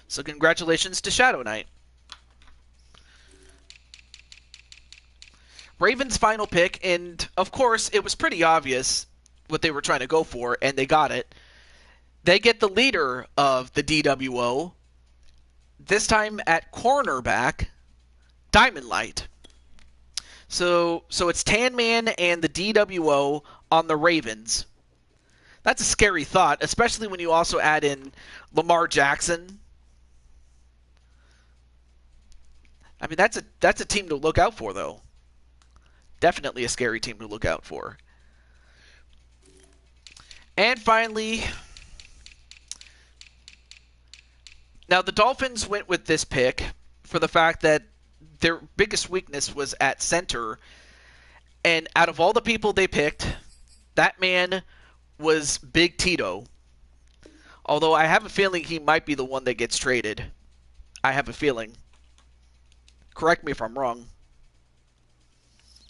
So congratulations to Shadow Knight. Ravens' final pick. And of course, it was pretty obvious what they were trying to go for. And they got it. They get the leader of the DWO. This time at cornerback, Diamond Light. So it's Tan Man and the DWO on the Ravens. That's a scary thought, especially when you also add in Lamar Jackson. I mean, that's a team to look out for, though. Definitely a scary team to look out for. And finally, now the Dolphins went with this pick for the fact that their biggest weakness was at center. And out of all the people they picked, that man was Big Tito. Although I have a feeling he might be the one that gets traded. I have a feeling. Correct me if I'm wrong.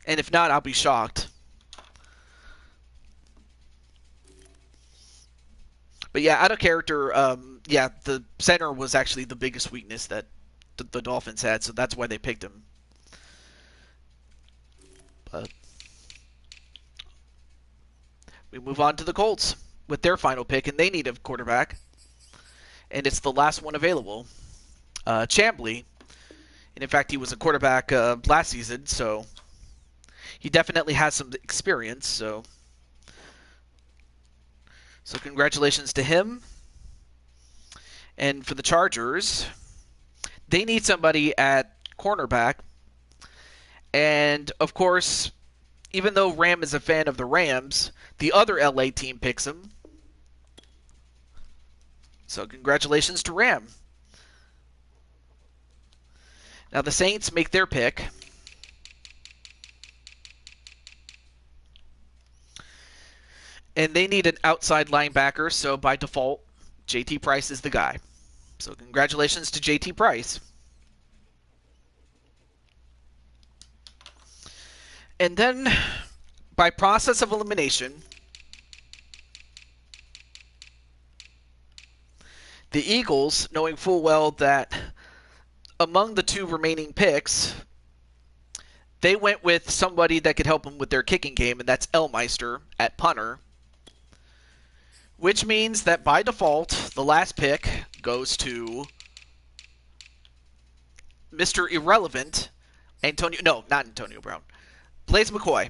And if not, I'll be shocked. But yeah, out of character, the center was actually the biggest weakness that the Dolphins had, so that's why they picked him. But we move on to the Colts with their final pick, and they need a quarterback. And it's the last one available, Chambly. And in fact, he was a quarterback last season, so he definitely has some experience. So congratulations to him. And for the Chargers, they need somebody at cornerback. And, of course, even though Ram is a fan of the Rams, the other LA team picks him. So congratulations to Ram. Now the Saints make their pick. And they need an outside linebacker, so by default, JT Price is the guy. So congratulations to JT Price. And then, by process of elimination, the Eagles, knowing full well that among the 2 remaining picks, they went with somebody that could help them with their kicking game, and that's Elmeister at punter. Which means that by default, the last pick goes to Mr. Irrelevant, not Antonio Brown, Blaise McCoy.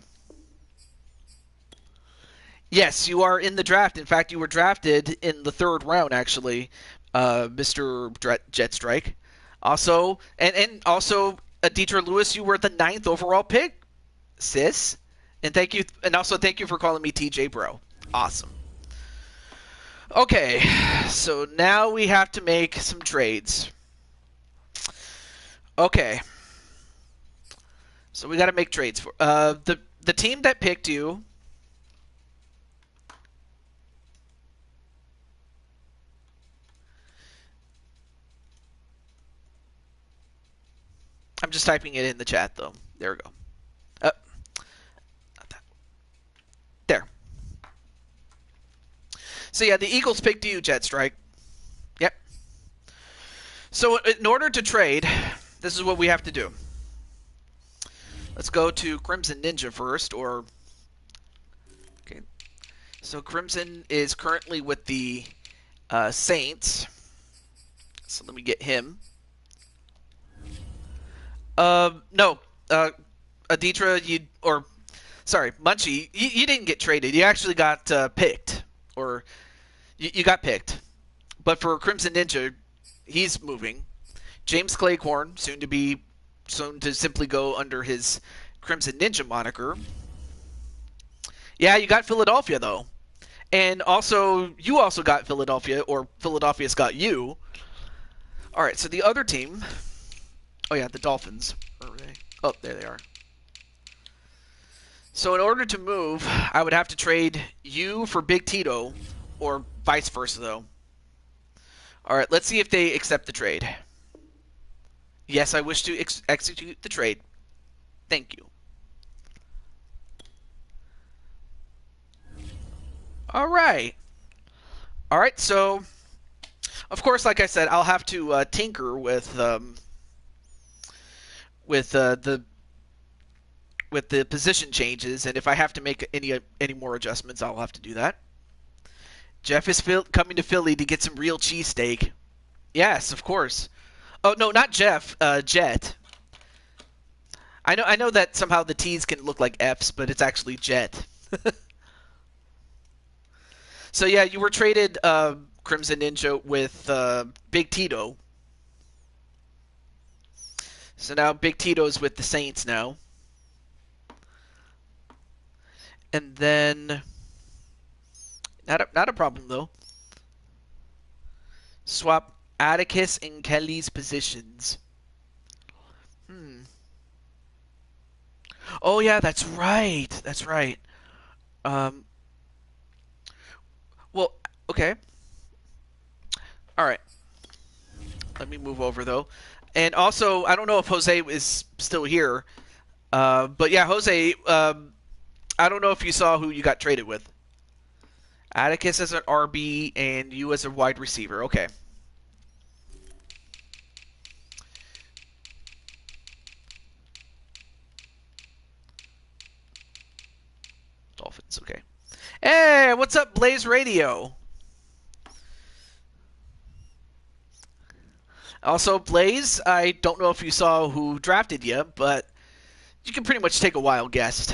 Yes, you are in the draft. In fact, you were drafted in the 3rd round, actually, Mr. Jetstrike. Also, and also, Deidre Lewis, you were the 9th overall pick, sis. And thank you for calling me TJ Bro. Awesome. Okay, so now we have to make some trades. Okay. So we got to make trades for the team that picked you. I'm just typing it in the chat though. There we go. There. So yeah, the Eagles picked you, Jetstrike. Yep. So in order to trade, this is what we have to do. Let's go to Crimson Ninja first, or... Okay. So Crimson is currently with the Saints. So let me get him. No. Aditra, Munchie, you didn't get traded. You actually got picked. Or, you got picked. But for Crimson Ninja, he's moving. James Claycorn, soon to simply go under his Crimson Ninja moniker. Yeah, you got Philadelphia, though. And also, you also got Philadelphia, or Philadelphia's got you. Alright, so the other team... Oh, yeah, the Dolphins. Where are they? Oh, there they are. So in order to move, I would have to trade you for Big Tito, or vice versa, though. Alright, let's see if they accept the trade. Yes, I wish to execute the trade. Thank you. Alright. Alright, so... Of course, like I said, I'll have to tinker with the position changes, and if I have to make any more adjustments, I'll have to do that. Jeff is coming to Philly to get some real cheesesteak. Yes, of course. Oh no, not Jeff. Jet. I know that somehow the T's can look like F's, but it's actually Jet. So yeah, you were traded, Crimson Ninja, with Big Tito. So now Big Tito's with the Saints now. And then, not a problem though. Swap Atticus and Kelly's positions. Oh yeah, that's right. That's right. Well, okay. All right. Let me move over though. And also, I don't know if Jose is still here. But yeah, Jose, I don't know if you saw who you got traded with. Atticus as an RB and you as a wide receiver. Okay. Dolphins, okay. Hey, what's up, Blaze Radio? Also, Blaze, I don't know if you saw who drafted you, but you can pretty much take a wild guess.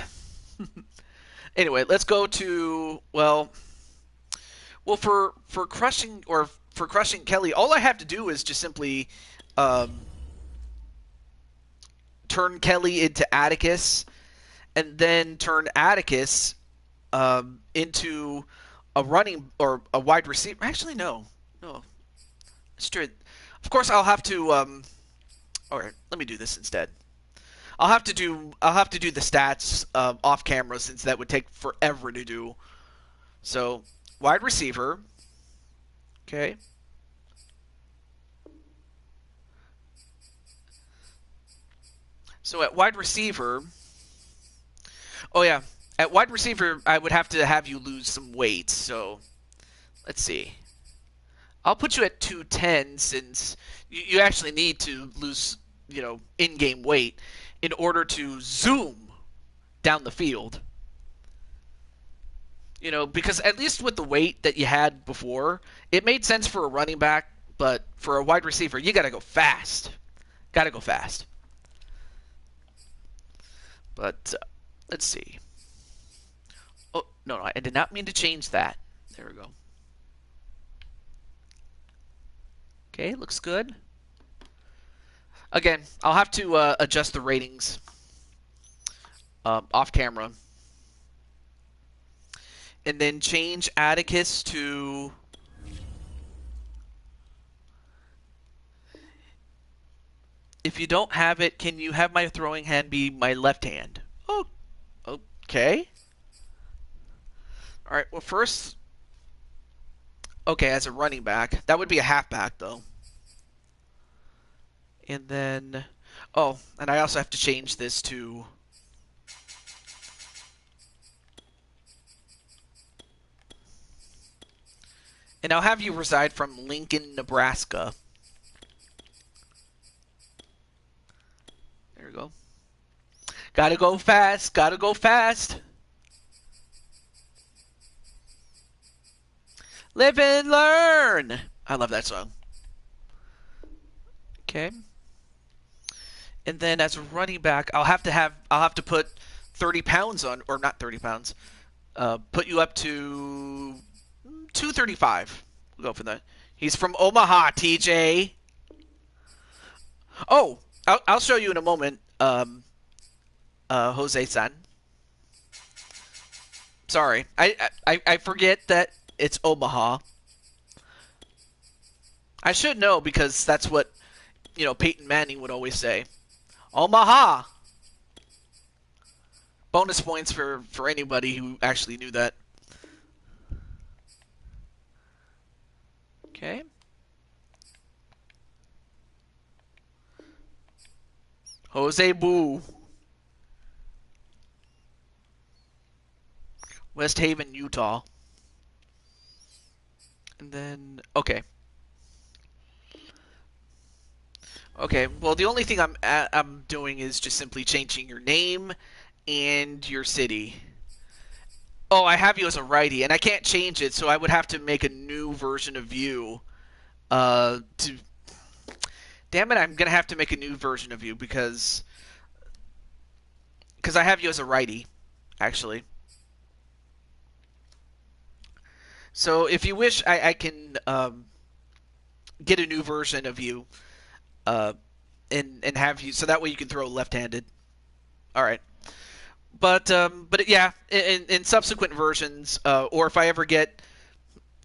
Anyway, let's go to, well, for crushing Kelly, all I have to do is just simply turn Kelly into Atticus, and then turn Atticus into a running or a wide receiver. Actually, no. Straight. Of course, I'll have to. All right, let me do this instead. I'll have to do the stats off camera since that would take forever to do. So, wide receiver. Okay. So at wide receiver, oh yeah, at wide receiver, I would have to have you lose some weight. So let's see. I'll put you at 210 since you actually need to lose, in-game weight in order to zoom down the field. Because at least with the weight that you had before, it made sense for a running back, but for a wide receiver, you got to go fast. Got to go fast. But let's see. Oh, no, I did not mean to change that. There we go. Okay, looks good. Again, I'll have to adjust the ratings off camera. And then change Atticus to... If you don't have it, can you have my throwing hand be my left hand? Oh, okay. All right, well, first... Okay, as a running back. That would be a halfback, though. And then... Oh, and I also have to change this to... And I'll have you reside from Lincoln, Nebraska. There we go. Gotta go fast. Gotta go fast. Live and learn. I love that song. Okay. And then as a running back, I'll have to put 30 pounds on, or not 30 pounds. Put you up to 235. We'll go for that. He's from Omaha, TJ. Oh, I'll show you in a moment, Jose-san. Sorry. I forget that it's Omaha. I should know because that's what, Peyton Manning would always say. Omaha! Bonus points for anybody who actually knew that. Okay. Jose Boo. West Haven, Utah. And then, okay. Okay, well, the only thing I'm doing is just simply changing your name and your city. Oh, I have you as a righty, and I can't change it, so I would have to make a new version of you. Damn it, I'm gonna have to make a new version of you because I have you as a righty, actually. So if you wish, I can get a new version of you. And have you, so that way you can throw left-handed. All right, but yeah, in subsequent versions, or if I ever get,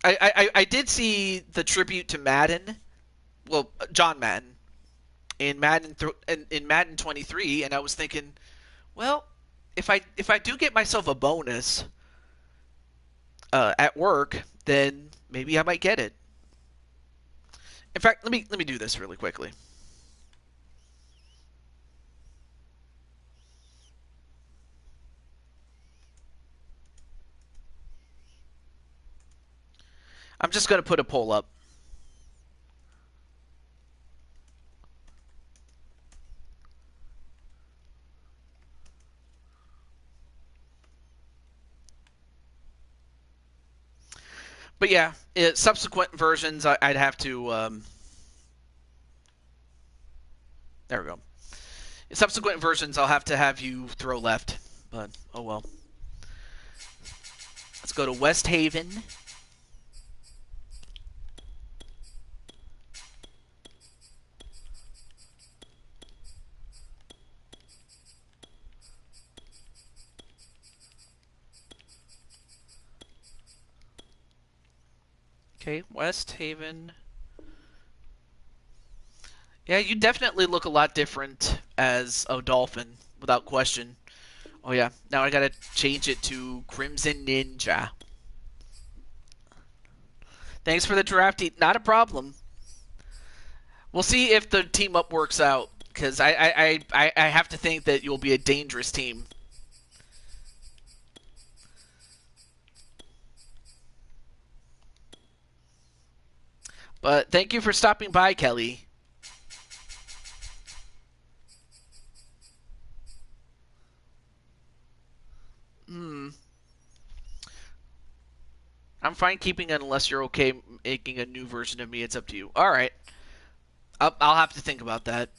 I did see the tribute to Madden, well, John Madden, in Madden 23, and I was thinking, well, if I do get myself a bonus at work, then maybe I might get it. In fact, let me do this really quickly. I'm just going to put a poll up. But yeah, subsequent versions, I'd have to... there we go. In subsequent versions, I'll have to have you throw left. But, oh well. Let's go to West Haven. Okay, West Haven. Yeah, you definitely look a lot different as a Dolphin, without question. Oh yeah, now I gotta change it to Crimson Ninja. Thanks for the drafty. Not a problem. We'll see if the team up works out, because I have to think that you'll be a dangerous team. But thank you for stopping by, Kelly. I'm fine keeping it unless you're okay making a new version of me. It's up to you. All right. I'll have to think about that.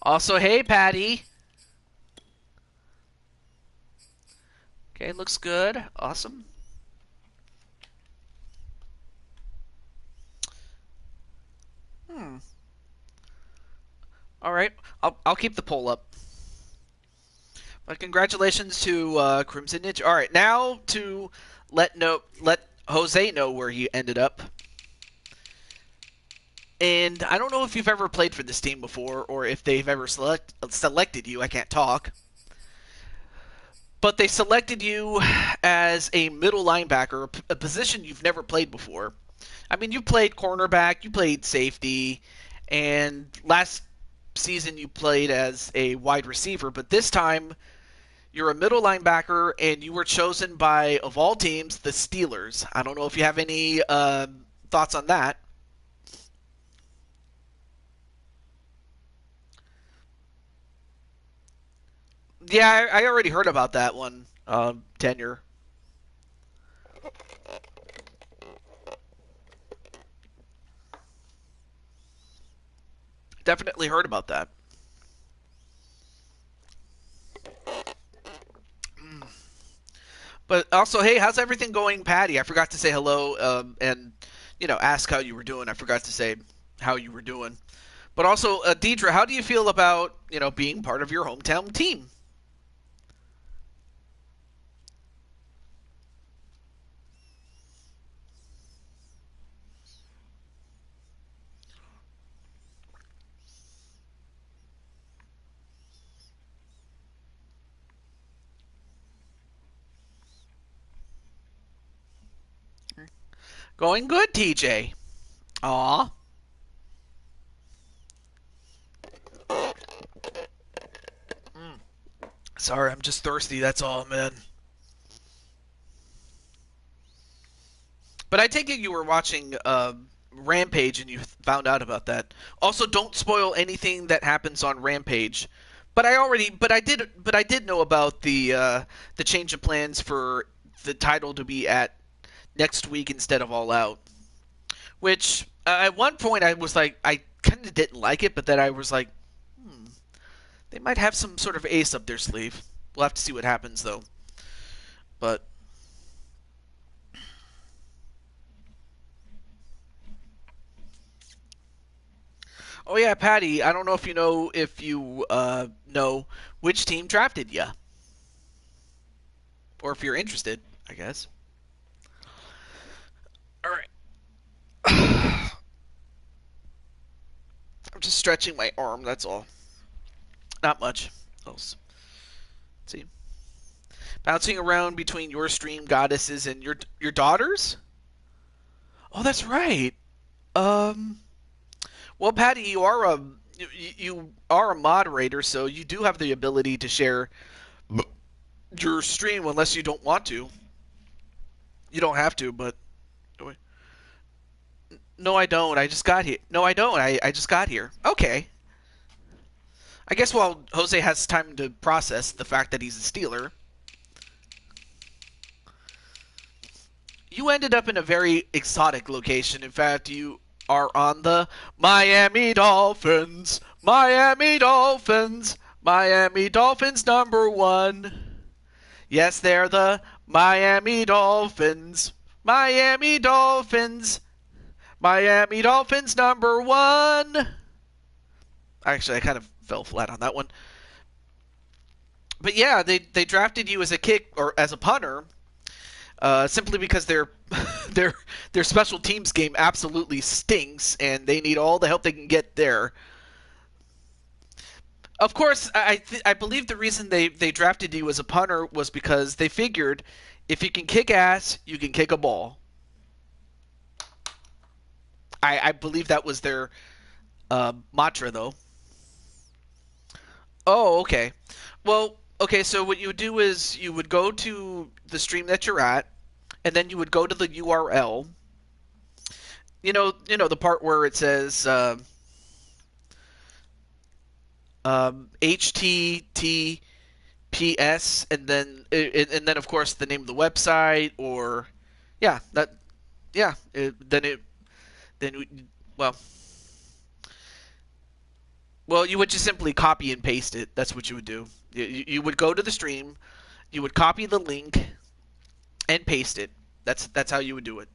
Also, hey, Patty. Okay, looks good. Awesome. All right. I'll keep the poll up. But congratulations to Crimson Ninja. All right, now to let Jose know where he ended up. And I don't know if you've ever played for this team before or if they've ever selected you. I can't talk. But they selected you as a middle linebacker, a position you've never played before. I mean, you played cornerback, you played safety, and last season you played as a wide receiver. But this time, you're a middle linebacker, and you were chosen by, of all teams, the Steelers. I don't know if you have any thoughts on that. Yeah, I already heard about that one, tenure. Definitely heard about that. But also, hey, how's everything going, Patty? I forgot to say hello and, ask how you were doing. I forgot to say how you were doing. But also, Deidre, how do you feel about, being part of your hometown team? Going good, TJ. Aw. Sorry, I'm just thirsty, that's all, man. But I take it you were watching Rampage and you found out about that. Also, don't spoil anything that happens on Rampage. But I did know about the change of plans for the title to be at next week instead of All Out. Which at one point I was like, I kind of didn't like it, but then I was like, they might have some sort of ace up their sleeve. We'll have to see what happens though. But oh yeah, Patty, I don't know if you know which team drafted you, or if you're interested, I guess. All right. I'm just stretching my arm. That's all. Not much else. Let's see. Bouncing around between your stream goddesses and your daughters. Oh, that's right. Um. Well, Patty, you are a moderator, so you do have the ability to share your stream unless you don't want to. You don't have to, but no, I don't. I just got here. No, I don't. I just got here. Okay. I guess while Jose has time to process the fact that he's a Steeler, you ended up in a very exotic location. In fact, you are on the Miami Dolphins. Miami Dolphins. Miami Dolphins #1. Yes, they're the Miami Dolphins. Miami Dolphins. Miami Dolphins #1. Actually, I kind of fell flat on that one. But yeah, they drafted you as a kick or as a punter, simply because their special teams game absolutely stinks, and they need all the help they can get there. Of course, I believe the reason they drafted you as a punter was because they figured If you can kick ass, you can kick a ball. I believe that was their mantra, though. Oh, okay. Well, okay, so what you would do is you would go to the stream that you're at, and then you would go to the URL. The part where it says HTTPS, and then of course the name of the website, or yeah, that yeah, then well, you would just simply copy and paste it. That's what you would do. You would go to the stream, you would copy the link and paste it. That's how you would do it.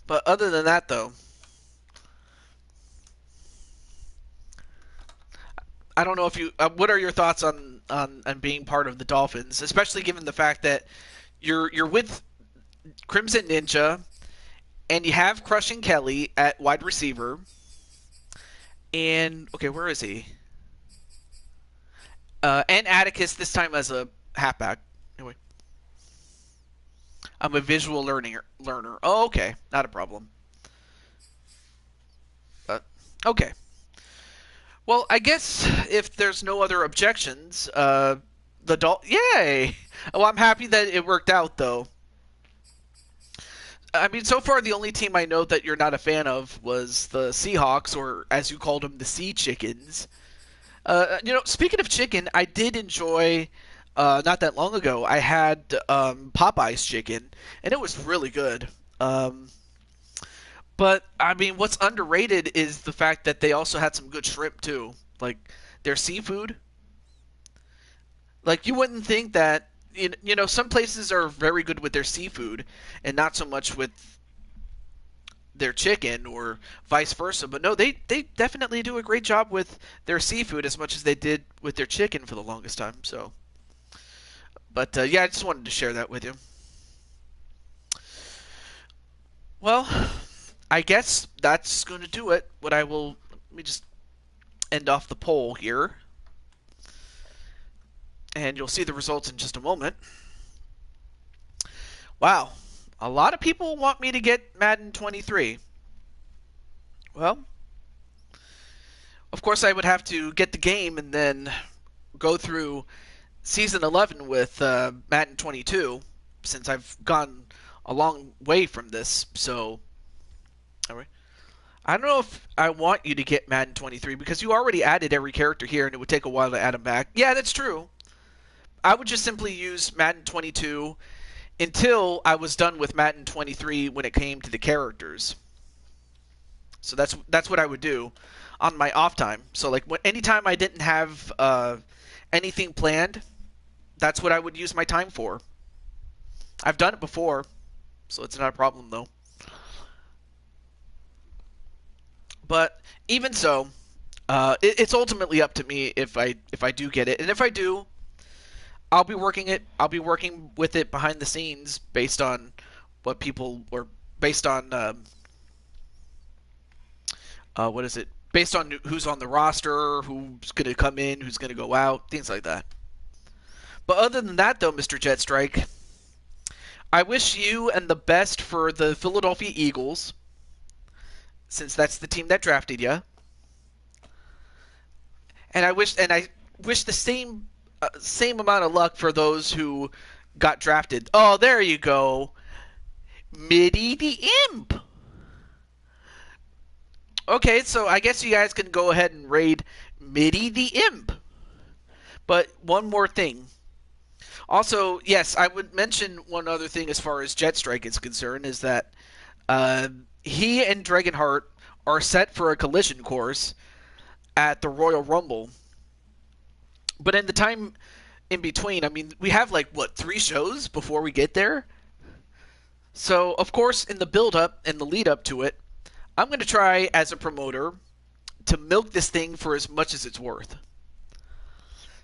But other than that, though, I don't know if you. What are your thoughts on being part of the Dolphins, especially given the fact that you're with Crimson Ninja, and you have Crushing Kelly at wide receiver, and okay, where is he? And Atticus this time as a halfback. Anyway, I'm a visual learner. Oh, okay, not a problem. Okay. Well, I guess if there's no other objections, Yay! Well, I'm happy that it worked out, though. I mean, so far the only team I know that you're not a fan of was the Seahawks, or as you called them, the Sea Chickens. Speaking of chicken, I did enjoy. Not that long ago, I had Popeye's chicken, and it was really good. But I mean, what's underrated is the fact that they also had some good shrimp too, like their seafood. Like you wouldn't think that. Some places are very good with their seafood, and not so much with their chicken, or vice versa. But no, they definitely do a great job with their seafood as much as they did with their chicken for the longest time. So, but yeah, I just wanted to share that with you. Well, I guess that's going to do it. Let me just end off the poll here, and you'll see the results in just a moment. Wow, a lot of people want me to get Madden 23. Well, of course I would have to get the game and then go through Season 11 with Madden 22, since I've gone a long way from this. So, all right. I don't know if I want you to get Madden 23 because you already added every character here, and it would take a while to add them back. Yeah, that's true. I would just simply use Madden 22 until I was done with Madden 23 when it came to the characters. So that's what I would do on my off time. So like anytime I didn't have anything planned, that's what I would use my time for. I've done it before, so it's not a problem though. But even so, it's ultimately up to me if I do get it, and if I do, I'll be working with it behind the scenes based on what people or based on what is it? Based on who's on the roster, who's going to come in, who's going to go out, things like that. But other than that, though, Mr. Jetstrike, I wish you and the best for the Philadelphia Eagles, since that's the team that drafted you. And I wish the same amount of luck for those who got drafted. Oh, there you go, Mitty the Imp. Okay, so I guess you guys can go ahead and raid Mitty the Imp. But one more thing. Also, yes, I would mention one other thing as far as Jetstrike is concerned, is that he and Dragonheart are set for a collision course at the Royal Rumble. But in the time in between, I mean, we have like, 3 shows before we get there? So, of course, in the build-up and the lead-up to it, I'm going to try, as a promoter, to milk this thing for as much as it's worth.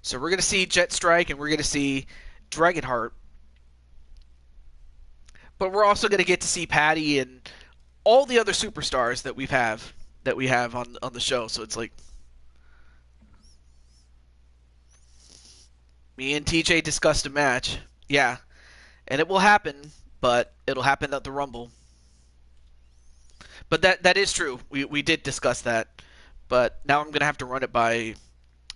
So we're going to see Jetstrike and we're going to see Dragonheart. but we're also going to get to see Patty and all the other superstars that we have on the show. So it's like me and TJ discussed a match. Yeah, and it will happen, but it'll happen at the Rumble. But that is true. We did discuss that. But now I'm gonna have to run it by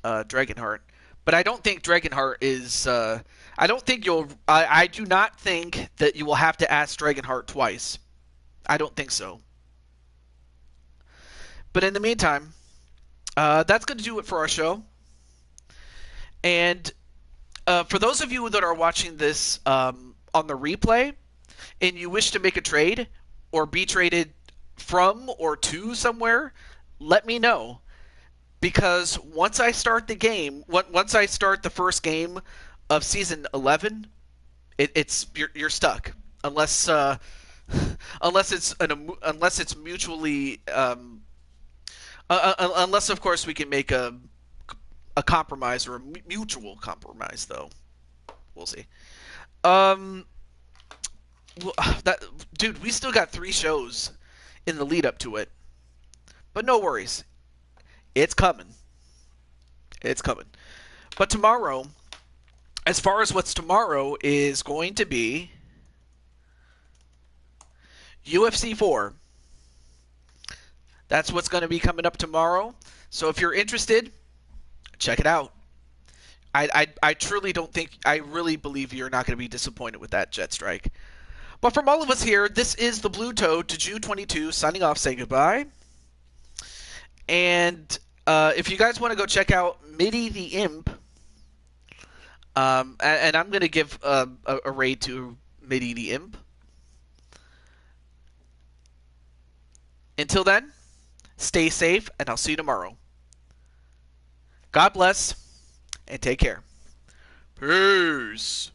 Dragonheart. But I don't think Dragonheart is. I don't think you'll. I do not think that you will have to ask Dragonheart twice. I don't think so. But in the meantime, that's going to do it for our show. And for those of you that are watching this on the replay, and you wish to make a trade or be traded from or to somewhere, let me know. Because once I start the game, once I start the first game of season 11, you're stuck unless unless it's mutually unless of course we can make a compromise or a mutual compromise, though. We'll see. That dude, we still got 3 shows in the lead up to it, but no worries, it's coming. It's coming. But tomorrow, as far as what's tomorrow, is going to be UFC 4. That's what's going to be coming up tomorrow. So if you're interested, check it out. I truly don't think, I really believe you're not going to be disappointed with that Jet Strike. But from all of us here, this is the Blue Toad to Jew 22 signing off, saying goodbye. And if you guys want to go check out Mitty the Imp, and I'm going to give a raid to Mitty the Imp. Until then, stay safe, and I'll see you tomorrow. God bless, and take care. Peace.